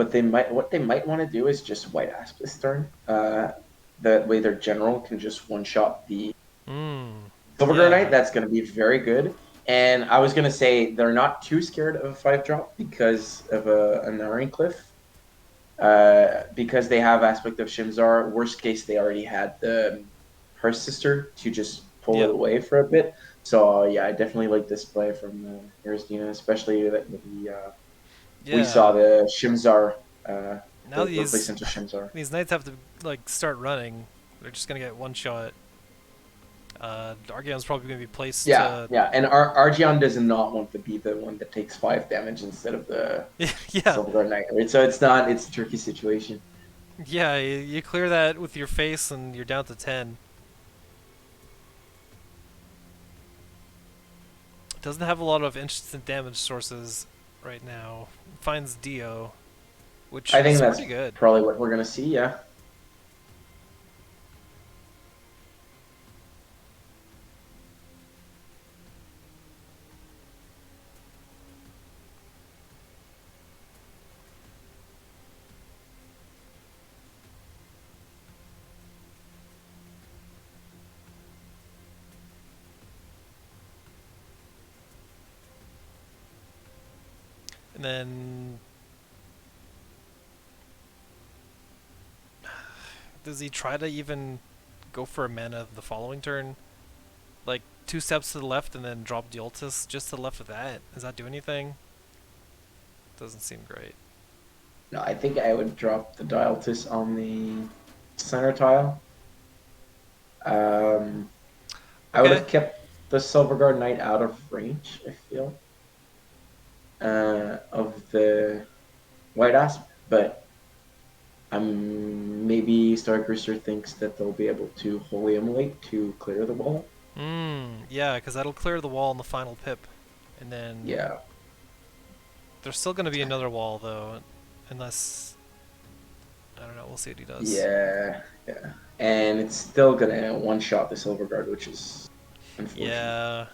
what they might want to do is just white asp this turn. That way their general can just one shot the Hmm. Silver Knight. Yeah. That's going to be very good. And I was gonna say they're not too scared of a 5 drop because of an Iron Cliff. Because they have aspect of Shimzar. Worst case, they already had her sister to just pull it Yep. away for a bit. So yeah, I definitely like this play from Aristina, especially that we saw Yeah. the Shimzar, Now the these replacement to Shimzar. these knights have to like start running. They're just gonna get one shot. Archeon's probably gonna be placed Yeah, to. yeah, and Argion does not want to be the one that takes 5 damage instead of the Yeah, Silverguard Knight, right? So it's not, it's a tricky situation. yeah. You clear that with your face, and you're down to 10. Doesn't have a lot of instant damage sources right now. Finds Dio, which I think is that's pretty good. probably what we're gonna see. Yeah. And then does he try to even go for a mana the following turn? Like 2 steps to the left and then drop the Ultis just to the left of that? Does that do anything? Doesn't seem great. No, I think I would drop the Dialtis on the center tile. Um, I would Okay. have kept the Silverguard Knight out of range, I feel, of the White Asp, but maybe Stark Rooster thinks that they'll be able to Holy Immolate to clear the wall. Yeah, because that'll clear the wall in the final pip. And then Yeah, there's still going to be another wall, though. Unless. I don't know, we'll see what he does. yeah, yeah. And it's still gonna one-shot the Silverguard, which is unfortunate. Yeah.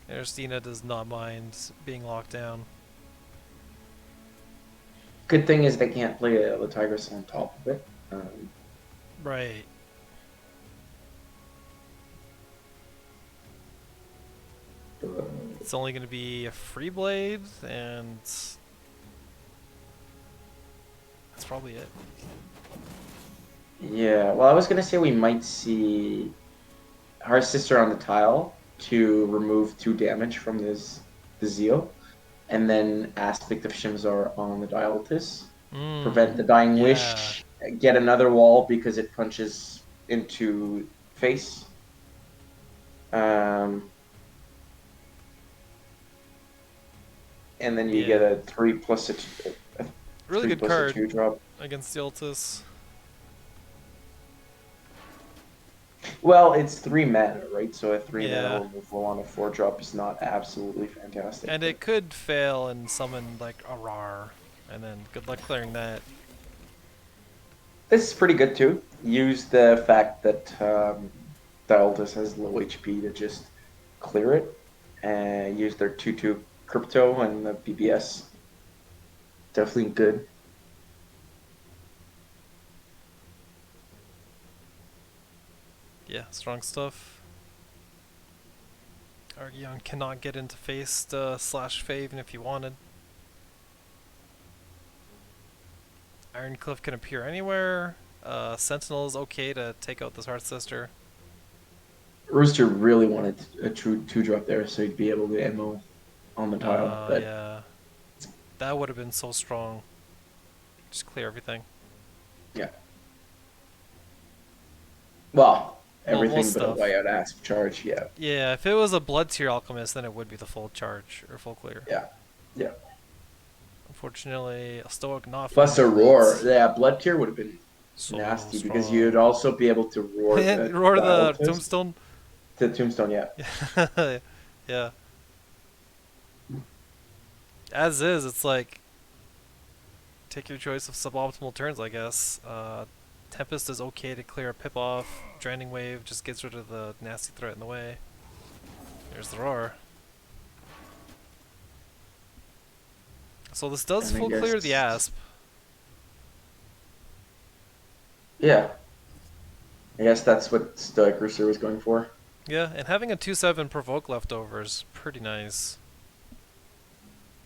Aristina does not mind being locked down. Good thing is they can't play the Tigress on top of it. Right. But, It's only going to be a free blade, and that's probably it. yeah, well, I was gonna say we might see our sister on the tile to remove 2 damage from the Zeal, and then Aspect of Shimzar on the Dialtis. Prevent the Dying Yeah. Wish, get another wall because it punches into face. Um, and then you get Yeah. a 3 plus a Really 3 good plus a card 2 drop. against the Ultis. Well, it's 3 mana, right? So a 3 mana Yeah. removal on a 4 drop is not absolutely fantastic. And But it could fail and summon, like, a Rar. And then good luck clearing that. this is pretty good too. Use the fact that Dialtis has low HP to just clear it, and use their 2/2 crypto and the BBS. Definitely good. Yeah, strong stuff. Archeon cannot get into face slash fave even if he wanted. Ironcliff can appear anywhere. Sentinel is okay to take out this Heart Sister. Rooster really wanted a true 2 drop there, so he'd be able to ammo on the tile. But Yeah. That would have been so strong. Just clear everything. yeah, well, Well, most everything but a stuff. way out asp charge. Yeah, Yeah, if it was a Blood Tier Alchemist, then it would be the full charge, or full clear. yeah, yeah. Unfortunately, a Stoic not Plus finding a the roar. Blitz. Yeah, blood tier would have been So nasty because you'd strong. also be able to roar the Roar the Dialtis. Tombstone. The Tombstone, yeah. Yeah. As is, it's like take your choice of suboptimal turns, I guess. Tempest is okay to clear a pip off. Draining Wave just gets rid of the nasty threat in the way. There's the roar. So this does And I full clear the guess, Asp. yeah, I guess that's what Stoic Rooster was going for. Yeah, and having a 2/7 provoke left over is pretty nice.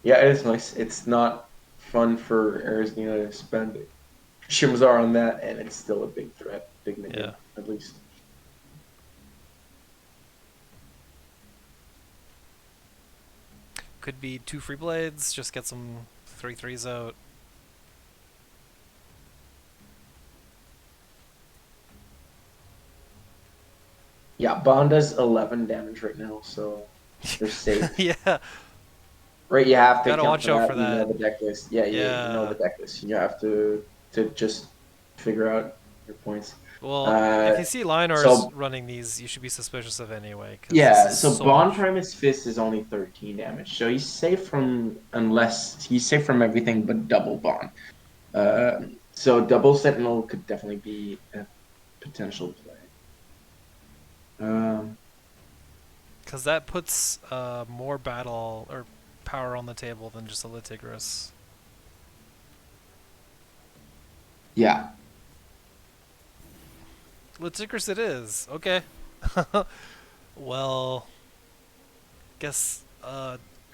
Yeah, it is nice. It's not fun for Arizona to spend Shimazar on that, and it's still a big threat, big Yeah. minion, at least. Could be 2 free blades, just get some 3/3s out. Yeah, Bond does 11 damage right now, so they're safe. Yeah, Right, you have to gotta account watch for out for that. You know that. the deck list. Yeah, you know the Yeah. deck list. You have to just figure out your points. Well, Uh, if you see Linars so running these, you should be suspicious of anyway, because this yeah, is so so Bond much. Primus Fist is only 13 damage, so he's safe from unless he's safe from everything but double Bond. So double Sentinel could definitely be a potential play. Um, Because that puts more battle or power on the table than just a Litigris. yeah, Litigris it is. Okay. Well, guess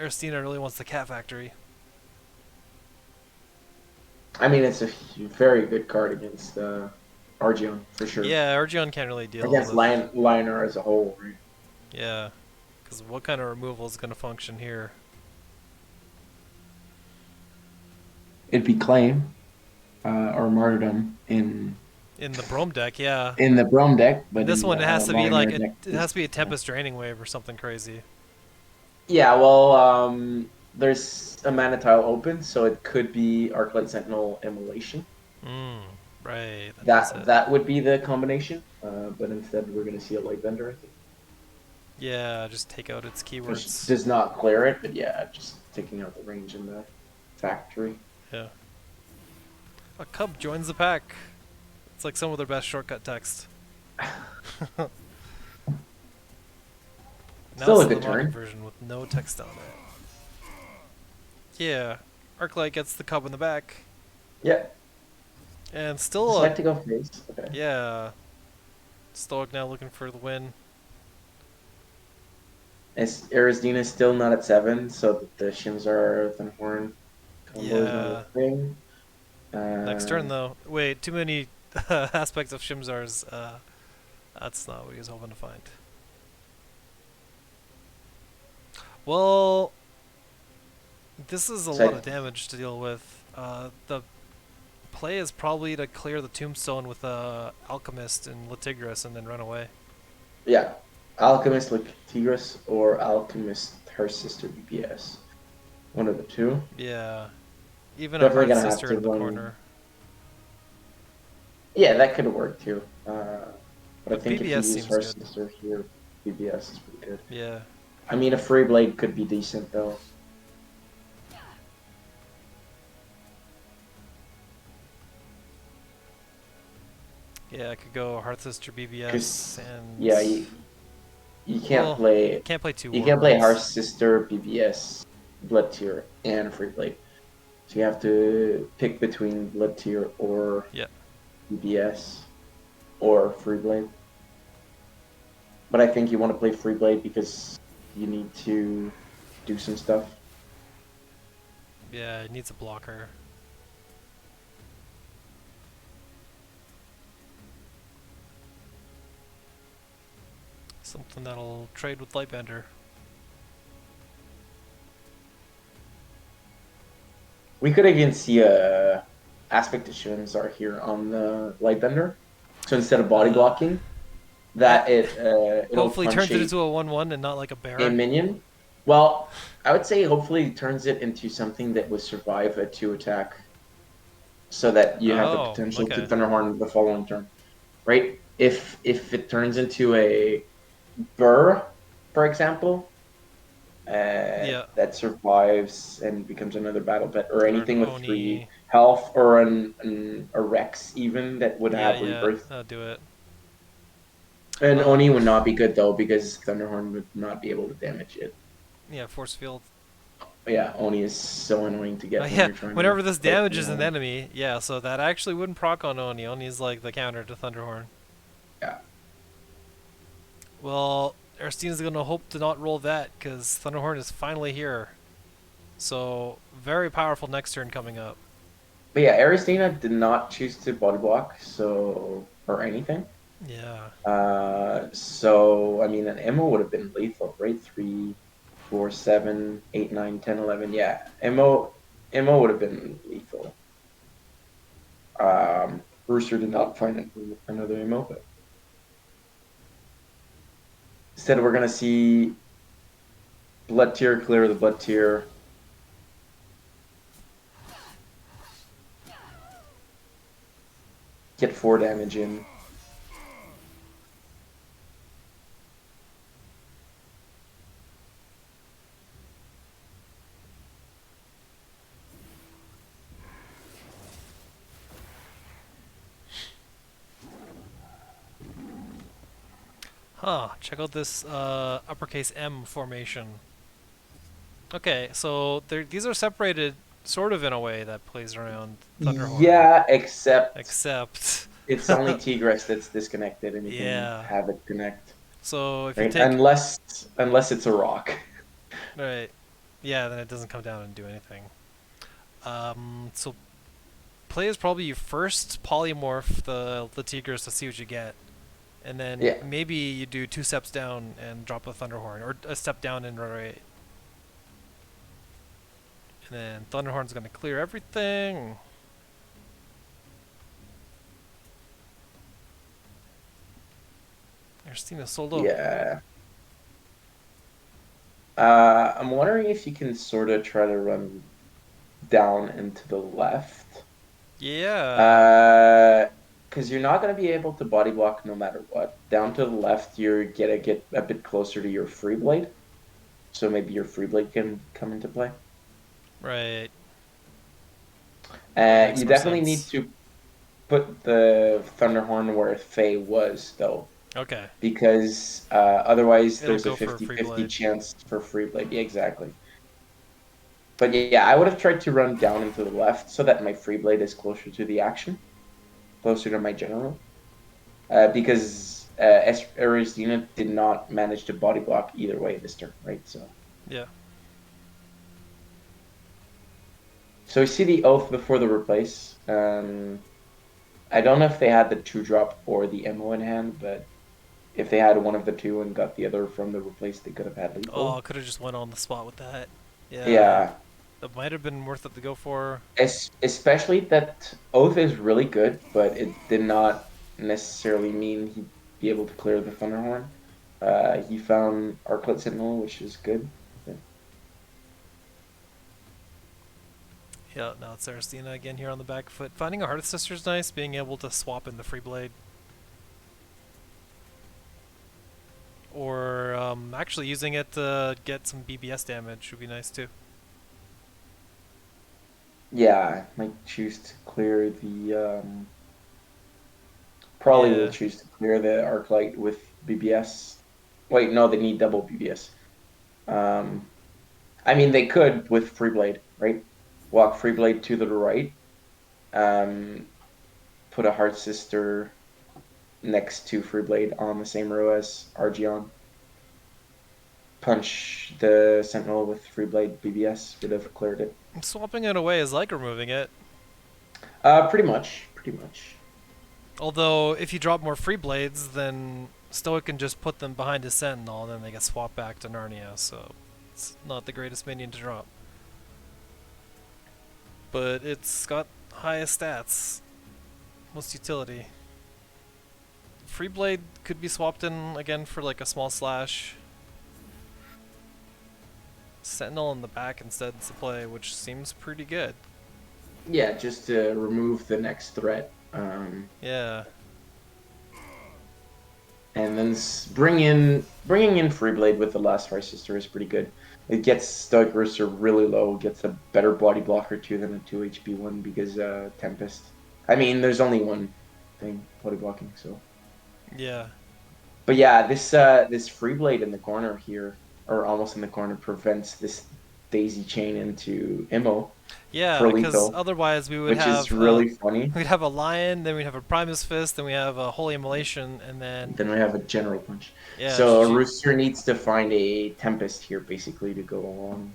Aristina really wants the cat factory. I mean it's a very good card against Argion for sure. Yeah, Argion can't really deal Against with. Liner as a whole, right? Yeah, because what kind of removal is going to function here? It'd be Claim or Martyrdom In the Brome deck, yeah. in the Brome deck, In but this in one, it the has to be Liner like deck it has to is be a Tempest Draining Wave or something crazy. yeah. Well, there's a mana tile open, so it could be Arclight Sentinel Immolation. Mm, right, that does That it. that would be the combination. But instead, we're going to see a Light Bender, I think, Yeah, just take out its which keywords. does not clear it. But yeah, just taking out the range in the factory. Yeah. A cub joins the pack. It's like some of their best shortcut text. Now Still it's a the good modded turn. version with no text on it. Yeah, Arclight gets the cub in the back. Yeah, And still a... select to go face. Okay. Yeah, Stoic now looking for the win. Arizona is still not at 7, so the Shimzar Thunhorn combo is not a Yeah. thing. Next turn, Uh, though. Wait, too many aspects of Shimzar's. That's not what he was hoping to find. Well, this is a so lot of damage to deal with. The play is probably to clear the Tombstone with Alchemist and Litigris and then run away. yeah, Alchemist like Tigris or Alchemist her sister BPS. One of the two. Yeah. Even a Definitely Hearth gonna have Sister to in the run. corner. Yeah, that could work too. But I But think if you BBS use seems her good. sister here, BBS is pretty good. Yeah. I mean, a free blade could be decent though. Yeah, I could go Hearth Sister Because BBS and... yeah, you can't Well, play can't play two you can't play Hearth warlords. Sister BBS Blood Tier and free blade. So you have to pick between Blood Tier or Yeah. BBS or Free Blade. But I think you want to play Free Blade because you need to do some stuff. Yeah, it needs a blocker. Something that'll trade with Lightbender. We could even see a aspect issuance are here on the Lightbender. So instead of body Uh, blocking, I that it'll hopefully punch turns it into a 1/1 and not like a a bear. minion. Well, I would say hopefully it turns it into something that would survive a 2 attack so that you have the Oh, potential to okay. Thunderhorn the following turn. Right? If it turns into a Burr, for example, Yeah. that survives and becomes another battle pet, or Or an anything with 3 Oni. health, or a Rex even that would Yeah, have yeah, rebirth. that'll do it. And Oni would not be good though because Thunderhorn would not be able to damage it. Yeah, Force Field. But yeah, Oni is so annoying to get when Yeah, you're trying to whenever this play damages an Thunderhorn. enemy, yeah, so that actually wouldn't proc on Oni. Oni's like the counter to Thunderhorn. Yeah. Well, Aristena's gonna hope to not roll that because Thunderhorn is finally here. So very powerful next turn coming up. But yeah, Aristina did not choose to body block, so or anything. Yeah. So I mean, an Emma would have been lethal, right? 3, 4, 7, 8, 9, 10, 11. Yeah, Emma would have been lethal. Brewster did not find another Emma, but instead we're gonna see Blood Tier clear the Blood Tier. Get 4 damage in. Huh. Check out this uppercase M formation. Okay, so these are separated sort of in a way that plays around Thunderhorn, Yeah, except except it's only Tigres that's disconnected, and you can yeah. have it connect, So if you right? take Unless it's a rock. right, yeah, then it doesn't come down and do anything. So play is probably you first polymorph the Tigers to see what you get, and then Yeah, maybe you do 2 steps down and drop a Thunderhorn, or a step down and right. And then Thunderhorn's gonna clear everything. Arstina's so low. yeah. I'm wondering if you can sort of try to run down and to the left. Yeah. Uh, because you're not going to be able to body block no matter what. Down to the left, you're gonna get a bit closer to your free blade, so maybe your free blade can come into play. Right. That makes You more definitely need sense. to put the Thunderhorn where Faye was, though, Okay. because otherwise It'll there's a go for a free 50-50 blade. chance for free blade. Yeah, exactly. But yeah, I would have tried to run down and to the left so that my free blade is closer to the action, closer to my general. Because Arizina did not manage to body block either way this turn, right? Yeah. So we see the oath before the replace. I don't know if they had the 2-drop or the MO in hand, but if they had one of the two and got the other from the replace, they could have had Oh, lethal. I could have just went on the spot with that. Yeah. Yeah, That might have been worth it to go for. especially that oath is really good, but it did not necessarily mean he'd be able to clear the Thunderhorn. He found Arclet Sentinel, which is good. Yeah. Yeah, now it's Aristina again here on the back foot. Finding a Hearth Sister's nice, being able to swap in the free blade. Or actually using it to get some BBS damage would be nice too. Yeah, might choose to clear the probably will Yeah. choose to clear the Arclight with BBS. Wait, no, they need double BBS. Um, I mean, they could with Freeblade, right? Walk Freeblade to the right, um, put a Heart Sister next to Freeblade on the same row as Argion. Punch the Sentinel with Freeblade BBS would have cleared it. Swapping it away is like removing it. Pretty much, pretty much. Although, if you drop more free blades, then Stoic can just put them behind his Sentinel, and then they get swapped back to Narnia, so it's not the greatest minion to drop. But it's got highest stats, most utility. Free blade could be swapped in again for like a small slash. Sentinel in the back instead to play, which seems pretty good. Yeah, just to remove the next threat. Yeah. And then bringing in Freeblade with the last Fire Sister is pretty good. It gets Stoic Rooster really low, gets a better body blocker too than a 2 HP one because Tempest. I mean, there's only one thing body blocking, so. Yeah. But yeah, this Freeblade in the corner here, or almost in the corner, prevents this daisy chain into Immo. Yeah, for because lethal, otherwise we would which is have really funny. we'd have a lion, then we'd have a Primus Fist, then we have a Holy Immolation, and then Then we have a general punch. yeah, So a GG. rooster needs to find a tempest here basically to go on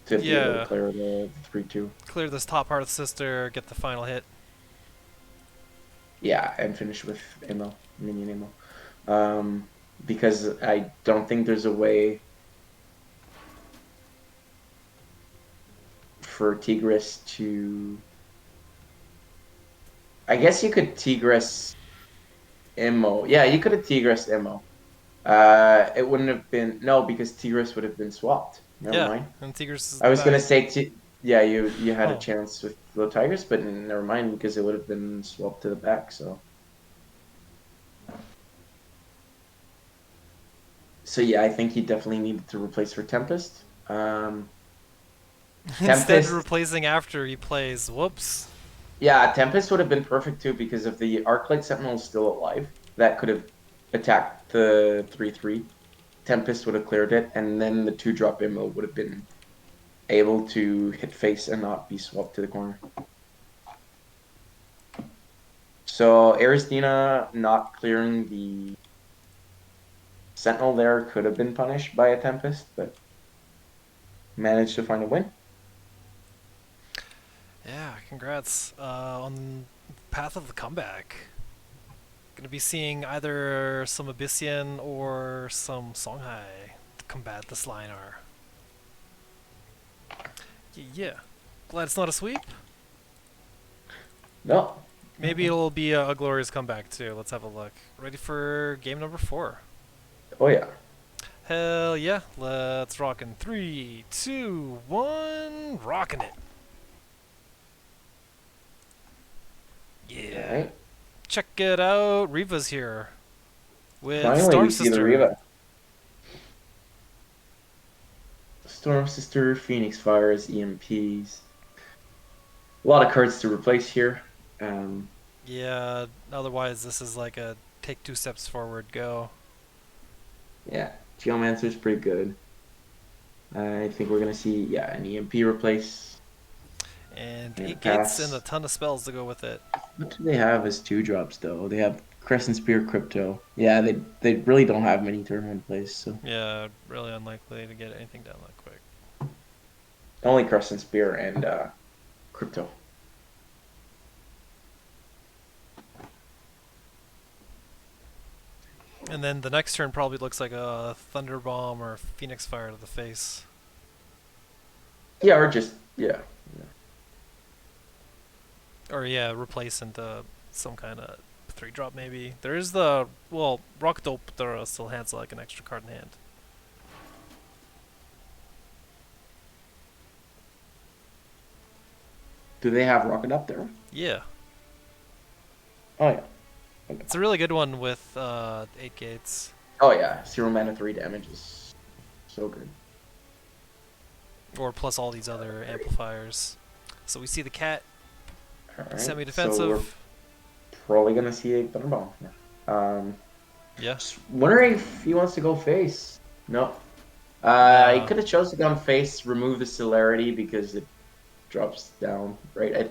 to be able to Yeah, clear the 3-2. clear this top part of the sister, get the final hit. Yeah, and finish with ammo, minion ammo. Because I don't think there's a way for Tigris to. I guess you could Tigris ammo. Yeah, you could have Tigris ammo. It wouldn't have been no because Tigris would have been swapped. Never Yeah, mind. and Tigris is I the was gonna back. say yeah, you had a Oh, chance with the Tigers, but never mind because it would have been swapped to the back. So yeah, I think he definitely needed to replace for Tempest. instead of Tempest, replacing after he plays. Whoops. yeah, Tempest would have been perfect too because if the Arclight Sentinel is still alive, that could have attacked the 3-3. Tempest would have cleared it, and then the 2-drop ammo would have been able to hit face and not be swapped to the corner. So Aristina not clearing the Sentinel there could have been punished by a Tempest, but managed to find a win. Yeah, congrats on path of the comeback. Gonna be seeing either some Abyssian or some Songhai to combat this Lion-R. Yeah. Glad it's not a sweep. No. Maybe it'll be a glorious comeback too. Let's have a look. Ready for game number 4. Oh yeah. Hell yeah. Let's rock in 3, 2, 1. Rocking it. All Yeah. right. Check it out. Reva's here with Finally, we Storm see the Sister. Riva. Storm Sister, Phoenix Fires, EMPs. A lot of cards to replace here. Um, Yeah, otherwise this is like a take 2 steps forward, go. yeah, Geomancer's pretty good. I think we're gonna see an EMP replace And and a 8 gates and a pass. ton of spells to go with it. What do they have as 2-drops though? They have Crescent Spear, Crypto. Yeah, they really don't have many tournament plays. So Yeah, really unlikely to get anything done that quick. only Crescent Spear and Crypto. And then the next turn probably looks like a Thunder Bomb or Phoenix Fire to the face. Yeah, or just yeah. Or yeah, replace into some kind of 3-drop maybe. There is the, well, Rock Dope Throw still has like an extra card in hand. Do they have Rocket up there? Yeah. Oh yeah. Okay. It's a really good one with 8 gates. Oh yeah, 0 mana 3 damage is so good. Or plus all these other amplifiers. So we see the cat, All right. So we're semi-defensive. probably gonna see a Thunderbomb. Yeah. Yeah. Just wondering if he wants to go face. No. He No. could have chose to go face, remove the celerity because it drops down, right?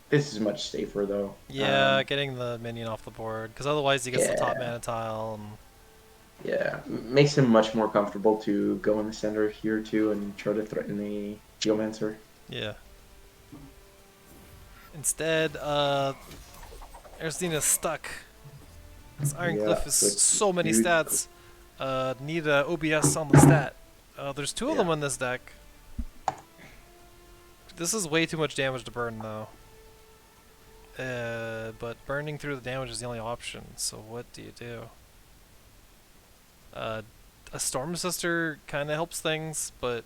This is much safer though. Yeah, getting the minion off the board, because otherwise he gets the top Yeah, mana tile. And yeah, makes him much more comfortable to go in the center here too and try to threaten the Geomancer. yeah. Instead, Ersdina's stuck. This Iron Yeah, Cliff is with so many huge. stats. Need a OBS on the stat. There's 2 of them Yeah, in this deck. This is way too much damage to burn though. But burning through the damage is the only option. So what do you do? A Storm Sister kind of helps things, but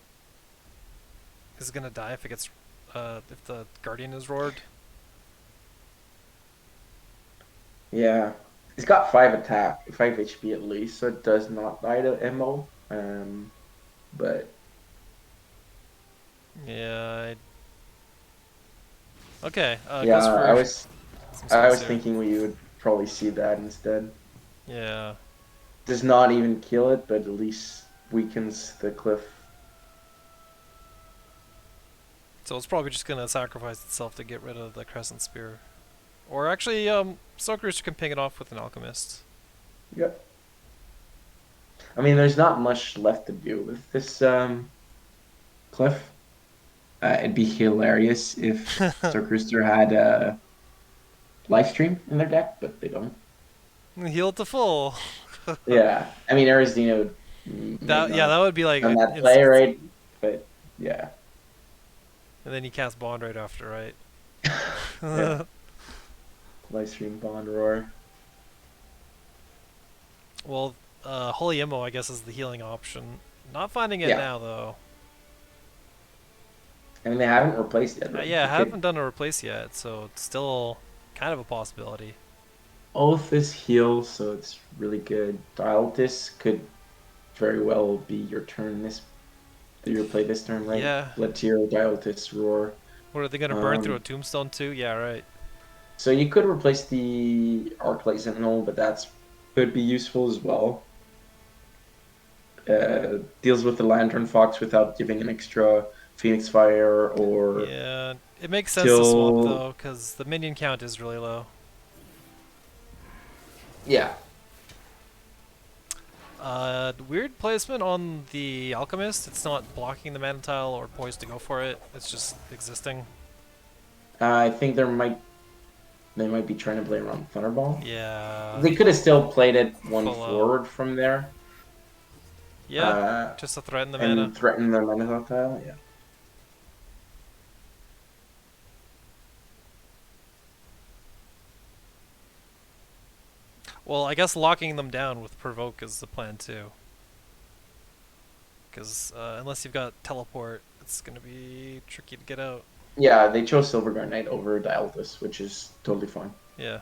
is it gonna die if it gets if the Guardian is roared? yeah. He's got 5 HP at least, so it does not die to MO. But Yeah. Okay. yeah, Goes for some I space was here. thinking we would probably see that instead. Yeah. Does not even kill it, but at least weakens the cliff. So it's probably just gonna sacrifice itself to get rid of the Crescent Spear. Or actually, Snow Cruiser can ping it off with an Alchemist. Yep. I mean, there's not much left to do with this cliff. It'd be hilarious if Sir Rooster had a live stream in their deck, but they don't. Heal it to full. Yeah, I mean, Arizona would might That not yeah, have that would be like done an that play, instant. right? But yeah, And then you cast Bond right after, right? yeah, live stream Bond Roar. Well, Holy Immo, I guess, is the healing option. Not finding it Yeah, now, though. I mean, they haven't replaced it, right? Yeah, I You could haven't done a replace yet, so it's still kind of a possibility. Oath is heal, so it's really good. Dialtis could very well be your turn this your play this turn, right? Yeah. Blatier, Dialtis, Roar. What, are they gonna burn through a Um, tombstone too? Yeah, right. so you could replace the Arclight Sentinel, but that's could be useful as well. Deals with the Lantern Fox without giving an extra Phoenix Fire or Yeah, it makes sense to swap kill. though, because the minion count is really low. Yeah, Weird placement on the Alchemist. It's not blocking the Mana Tile or poised to go for it. It's just existing. I think they might be trying to play around Thunderball. Yeah, They could have still played it one full out. forward from there, Yeah, uh, just to threaten the mana. and threaten the Mana tile. Yeah. Well, I guess locking them down with Provoke is the plan too. Because unless you've got Teleport, it's going to be tricky to get out. Yeah, they chose Silverguard Knight over Dialtis, which is totally fine. Yeah.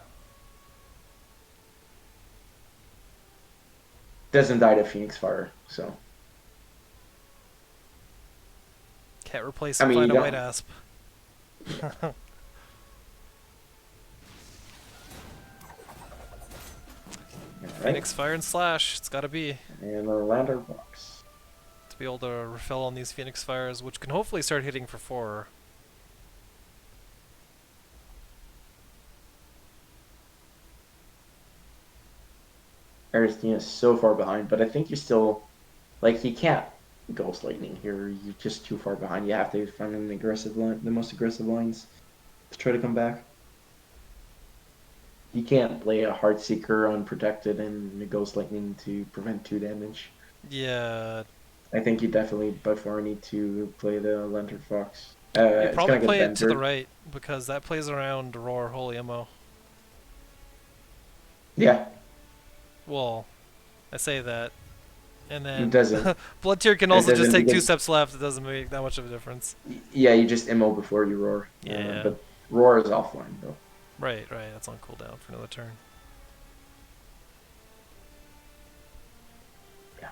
Doesn't die to Phoenix Fire, so Can't replace I and mean you find a White don't. Asp. Right? Phoenix Fire and Slash. It's got to be. And the Lander box. To be able to refill on these Phoenix Fires, which can hopefully start hitting for 4. Aristina is so far behind, but I think you still like you can't Ghost Lightning here. You're just too far behind. You have to find an aggressive line, the most aggressive lines to try to come back. You can't play a Heartseeker unprotected and a Ghost Lightning to prevent 2 damage. Yeah. I think you definitely by far need to play the Lantern Fox. You It's probably gonna get play it to the Bender. right, because that plays around Roar Holy Immo. Yeah, Well, I say that. And it then doesn't. Blood Tier can It also just doesn't take 2 because steps left. It doesn't make that much of a difference. yeah, you just MO before you roar. Yeah. But roar is offline though. Right, right. That's on cooldown for another turn. Yeah.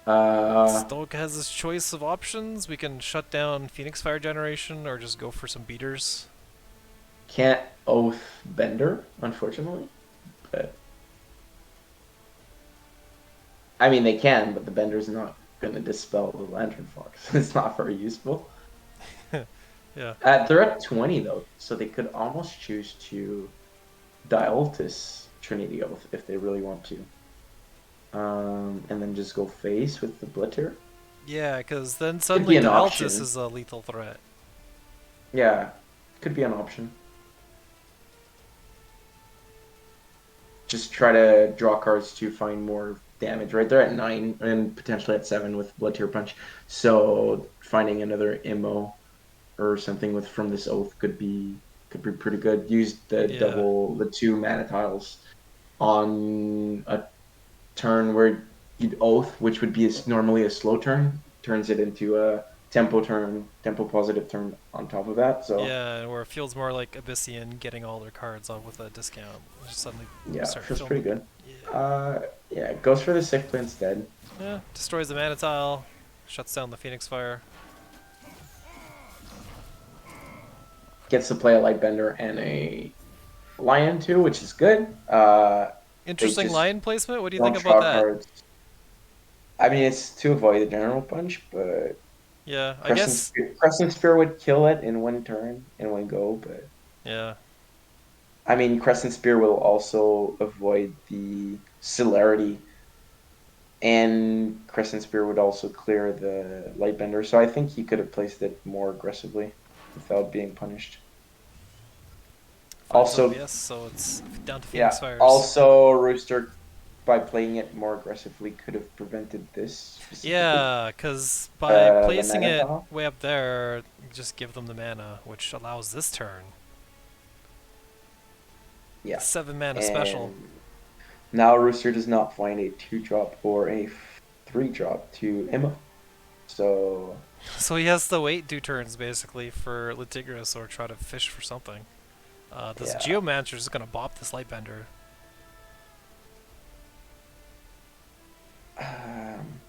Uh, Stoic has his choice of options. We can shut down Phoenix Fire generation or just go for some beaters. can't oath Bender, unfortunately. But I mean, they can, but the Bender's not going to dispel the Lantern Fox. It's not very useful. Yeah. They're at 20 though, so they could almost choose to Dialtis Trinity Oath if they really want to. And then just go face with the Blitter. Yeah, because then Could suddenly be an Altis option. is a lethal threat. Yeah, could be an option. Just try to draw cards to find more damage. Right, they're at 9 and potentially at 7 with Blood Tear Punch. So finding another Immo or something with from this oath could be pretty good. Use Yeah. the 2 mana tiles on a turn where you'd oath, which would be normally a slow turn, turns it into a tempo positive turn on top of that. So Yeah, where it feels more like Abyssian getting all their cards off with a discount. Just suddenly yeah, start feels filling. pretty good. Yeah. Yeah, goes for the sick play instead. Yeah, destroys the mana tile, shuts down the Phoenix Fire. Gets to play a Lightbender and a Lion too, which is good. They Interesting just lion placement. What do you don't think about draw that? cards. I mean, it's to avoid the general punch, but Yeah, I guess. Crescent Spear would kill it in one turn, in one go, but Yeah. I mean, Crescent Spear will also avoid the celerity, and Crescent Spear would also clear the Lightbender. So I think he could have placed it more aggressively without being punished. Finds Also, OBS, so it's down to Phoenix yeah, Fires. also Rooster, by playing it more aggressively, could have prevented this specifically. Yeah, because by The placing mana it pile. way up there, you just give them the mana, which allows this turn. The Yeah, 7 mana special. and now Rooster does not find a 2-drop or a 3-drop to Emma. So So he has to wait 2 turns basically for Litigris or try to fish for something. This yeah. Geomancer is gonna bop this Lightbender. Um,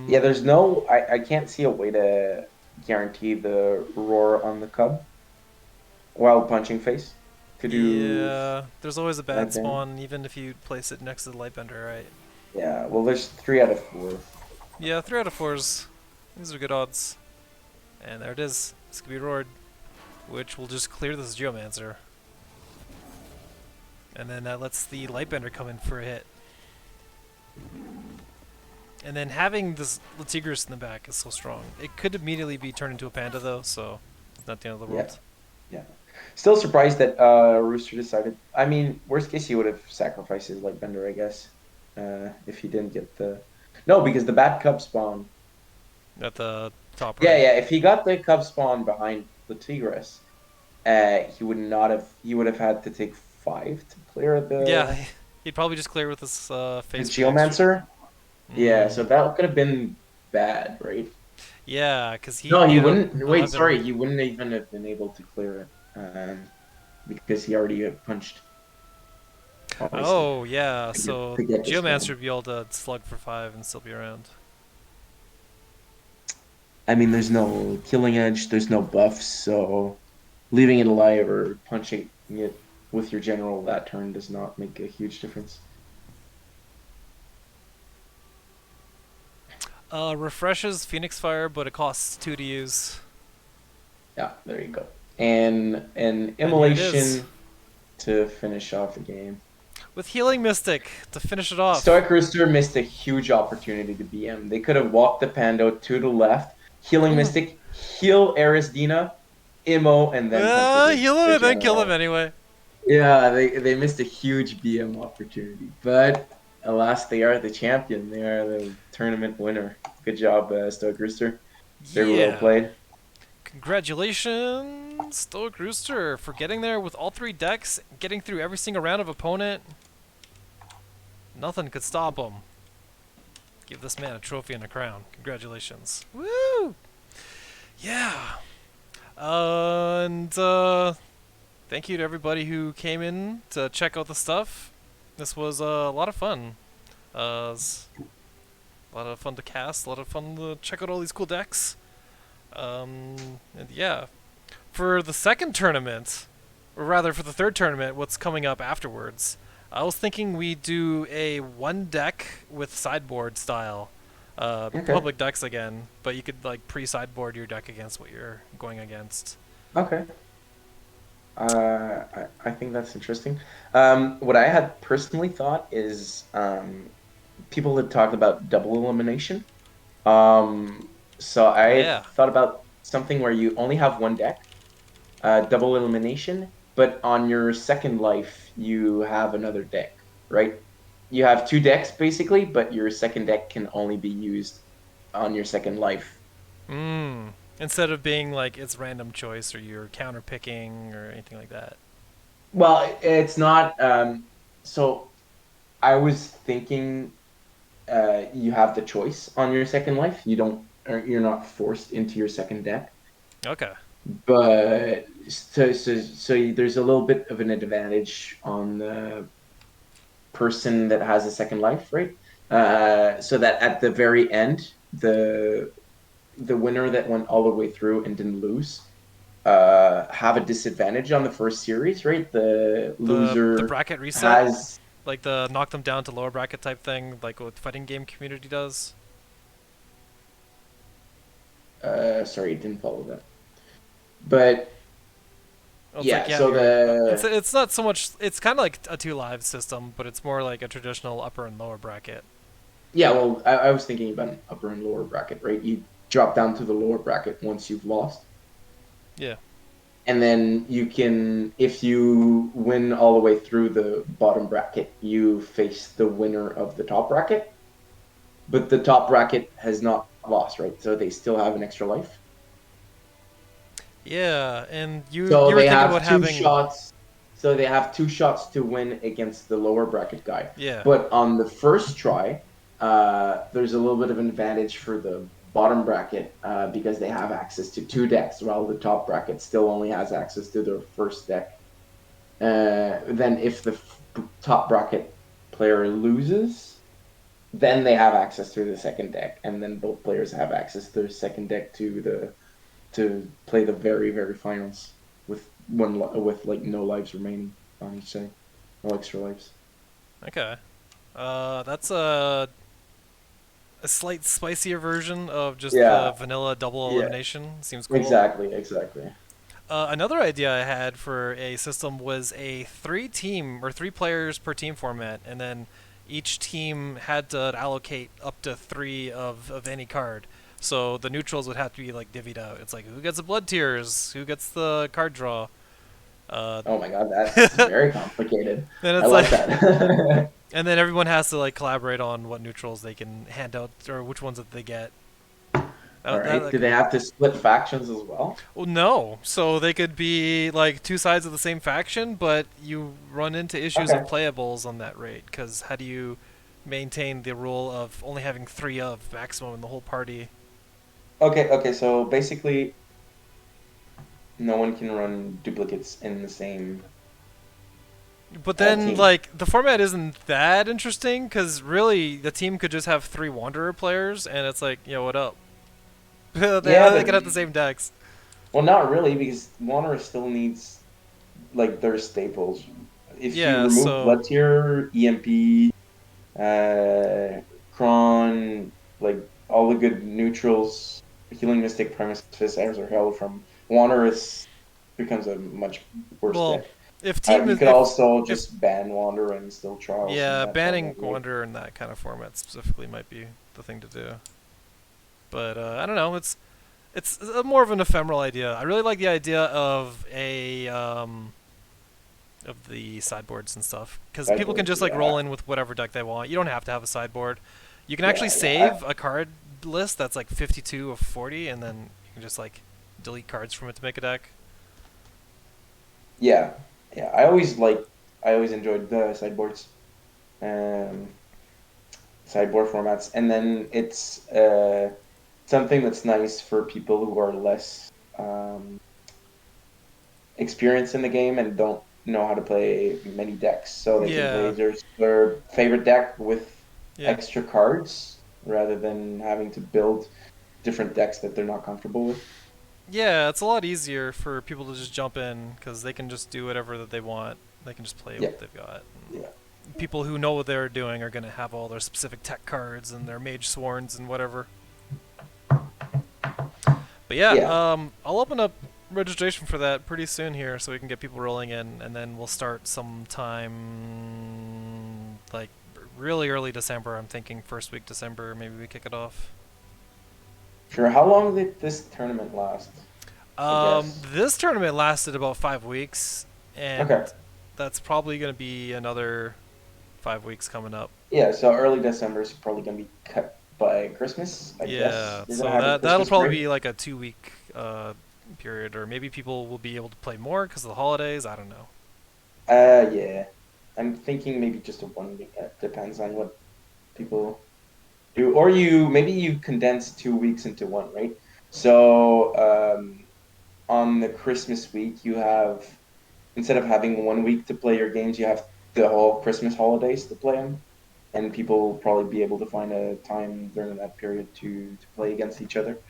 yeah, Hmm. there's no I can't see a way to guarantee the roar on the cub while punching face to do Yeah, there's always a bad light band. spawn, even if you place it next to the Lightbender, right? Yeah, well there's 3 out of 4. Yeah, 3 out of 4s. These are good odds. And there it is. This could be roared, which will just clear this Geomancer. And then that lets the Lightbender come in for a hit. And then having this Latigris in the back is so strong. It could immediately be turned into a panda though, so it's not the end of the Yeah, world. yeah. Still surprised that Rooster decided. I mean, worst case he would have sacrificed his light bender, I guess. If he didn't get the No, because the bad cub spawn. At the top Yeah, right. yeah, if he got the cub spawn behind the Tigris, he would not have. He would have had to take 5 to clear Yeah, he'd probably just clear with this the face protection. Geomancer. Yeah, so Mm. that could have been bad, right? Yeah, because No, he'd he be at wouldn't. Wait, 11. sorry, he wouldn't even have been able to clear it, because he already punched, obviously, Oh, yeah, so to get the Geomancer spawn. would be able to slug for 5 and still be around. I mean, there's no killing edge, there's no buffs, so leaving it alive or punching it with your general that turn does not make a huge difference. Refreshes Phoenix Fire, but it costs 2 to use. Yeah, there you go. And an And here it is. immolation to finish off the game. With Healing Mystic to finish it off. Stoic Rooster missed a huge opportunity to BM. They could have walked the Pando to the left, healing Mm. Mystic, heal Arisdina, Immo, and then punted Heal him the and then kill him general. anyway. Yeah, they missed a huge BM opportunity. But alas, they are the champion. They are the tournament winner. Good job, Stoic Rooster. Very well Yeah. played. Congratulations, Stoic Rooster, for getting there with all 3 decks, getting through every single round of opponent. Nothing could stop him. Give this man a trophy and a crown. Congratulations. Woo! Yeah. And thank you to everybody who came in to check out the stuff. This was a lot of fun. It's a lot of fun to cast, a lot of fun to check out all these cool decks. And yeah, for the second tournament, or rather for the third tournament, what's coming up afterwards, I was thinking we do a 1 deck with sideboard style. Okay. Public decks again, but you could like pre-sideboard your deck against what you're going against. Okay. I think that's interesting. What I had personally thought is people had talked about double elimination. So Oh I yeah. thought about something where you only have 1 deck, double elimination, but on your second life you have another deck, right? You have 2 decks basically, but your second deck can only be used on your second life. Instead of being like it's random choice or you're counter picking or anything like that. Well, it's not. So I was thinking you have the choice on your second life. You don't, or you're not forced into your second deck. Okay. But there's a little bit of an advantage on the person that has a second life, right? So that at the very end, the winner that went all the way through and didn't lose have a disadvantage on the first series, right? The The loser bracket reset. has Like the knock them down to lower bracket type thing, like what fighting game community does. Sorry, didn't follow that. But Well, it's like yeah, yeah, so you're. It's the it's not so much. It's kind of like a two live system, but it's more like a traditional upper and lower bracket. yeah, well, I was thinking about an upper and lower bracket, right? You drop down to the lower bracket once you've lost, Yeah. and then you can, if you win all the way through the bottom bracket, you face the winner of the top bracket. But the top bracket has not lost, right? So they still have an extra life. Yeah, and you So you were they thinking about have two having shots. So they have two shots to win against the lower bracket guy. yeah. But on the first try, there's a little bit of an advantage for the bottom bracket because they have access to two decks, while the top bracket still only has access to their first deck. Then if the top bracket player loses, then they have access to the second deck, and then both players have access to their second deck to play the very finals with with like no lives remaining on each side, no extra lives. Okay. That's a slight spicier version of just the Yeah, vanilla double yeah, elimination. Seems cool. exactly. Another idea I had for a system was a three players per team format, and then each team had to allocate up to three of any card. So the neutrals would have to be like divvied out. It's like who gets the blood tears, who gets the card draw. Uh, Oh my god, that's and very complicated. I it's like like, that. and then everyone has to like collaborate on what neutrals they can hand out or which ones that they get. All That right, do like they have to split factions as well? Well, no. So they could be like two sides of the same faction, but you run into issues of Okay, playables on that rate. Because how do you maintain the rule of only having three of maximum in the whole party? okay. So basically, no one can run duplicates in the same But then, team. like, the format isn't that interesting because really the team could just have three Wanderer players, and it's like, yo, what up? Yeah, they but could have the same decks. well, not really because Wanderer still needs like their staples. If you Yeah, remove so Blood Tier, EMP, Kron, like all the good neutrals, Healing Mystic, Primus Fist, Azure Hell from Wanderous becomes a much worse well, deck. if team You is could also if just ban Wanderer and still Trials in yeah, that banning format, right? Wanderer in that kind of format specifically might be the thing to do. But I don't know. It's more of an ephemeral idea. I really like the idea of a of the sideboards and stuff because people can Sideboards, just like roll yeah, in with whatever deck they want. You don't have to have a sideboard. You can actually yeah. save a card list that's like 52 of 40, and then you can just like delete cards from it to make a deck. Yeah, yeah. I always enjoyed the sideboards, um, sideboard formats, and then it's something that's nice for people who are less experienced in the game and don't know how to play many decks, so they can play Yeah, their favorite deck with yeah, extra cards rather than having to build different decks that they're not comfortable with. yeah. It's a lot easier for people to just jump in because they can just do whatever that they want. They can just play Yeah, what they've got. yeah, People who know what they're doing are going to have all their specific tech cards and their mage sworns and whatever. But yeah, yeah. I'll open up registration for that pretty soon here so we can get people rolling in, and then we'll start sometime like really early December. I'm thinking first week December, maybe we kick it off. Sure. How long did this tournament last? I guess. This tournament lasted about 5 weeks, and Okay. that's probably going to be another 5 weeks coming up. Yeah, so early December is probably gonna be cut by Christmas. I guess Yeah, you're gonna so have your that'll Christmas probably break. be like a 2 week period, or maybe people will be able to play more because of the holidays. I don't know. Yeah. I'm thinking maybe just a 1 week. It depends on what people do. Or you maybe you condense 2 weeks into one, right? So on the Christmas week you have instead of having 1 week to play your games, you have the whole Christmas holidays to play them. And people will probably be able to find a time during that period to play against each other.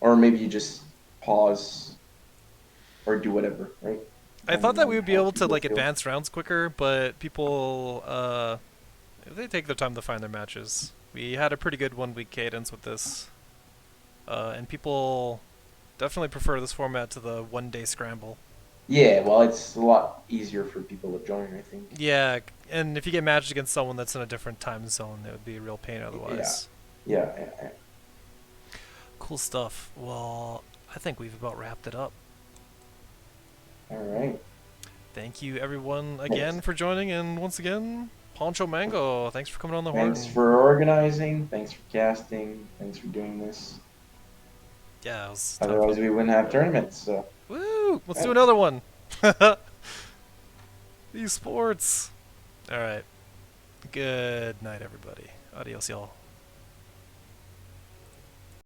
Or maybe you just pause or do whatever, right? I thought that we would be how able to people like feel. advance rounds quicker, but people they take their time to find their matches. We had a pretty good 1 week cadence with this, and people definitely prefer this format to the 1 day scramble. Yeah, well, it's a lot easier for people to join, I think. Yeah, and if you get matched against someone that's in a different time zone, it would be a real pain Yeah, otherwise. yeah. Cool stuff. Well, I think we've about wrapped it up. All right. Thank you everyone again Thanks. for joining, and once again, Poncho Mango, thanks for coming on the Thanks Horn. for organizing. Thanks for casting. Thanks for doing this. Yeah, it was a ton of Otherwise, fun. we wouldn't have tournaments. So, Woo! Let's do yeah. another one. Esports. All right. Good night, everybody. Adios, y'all.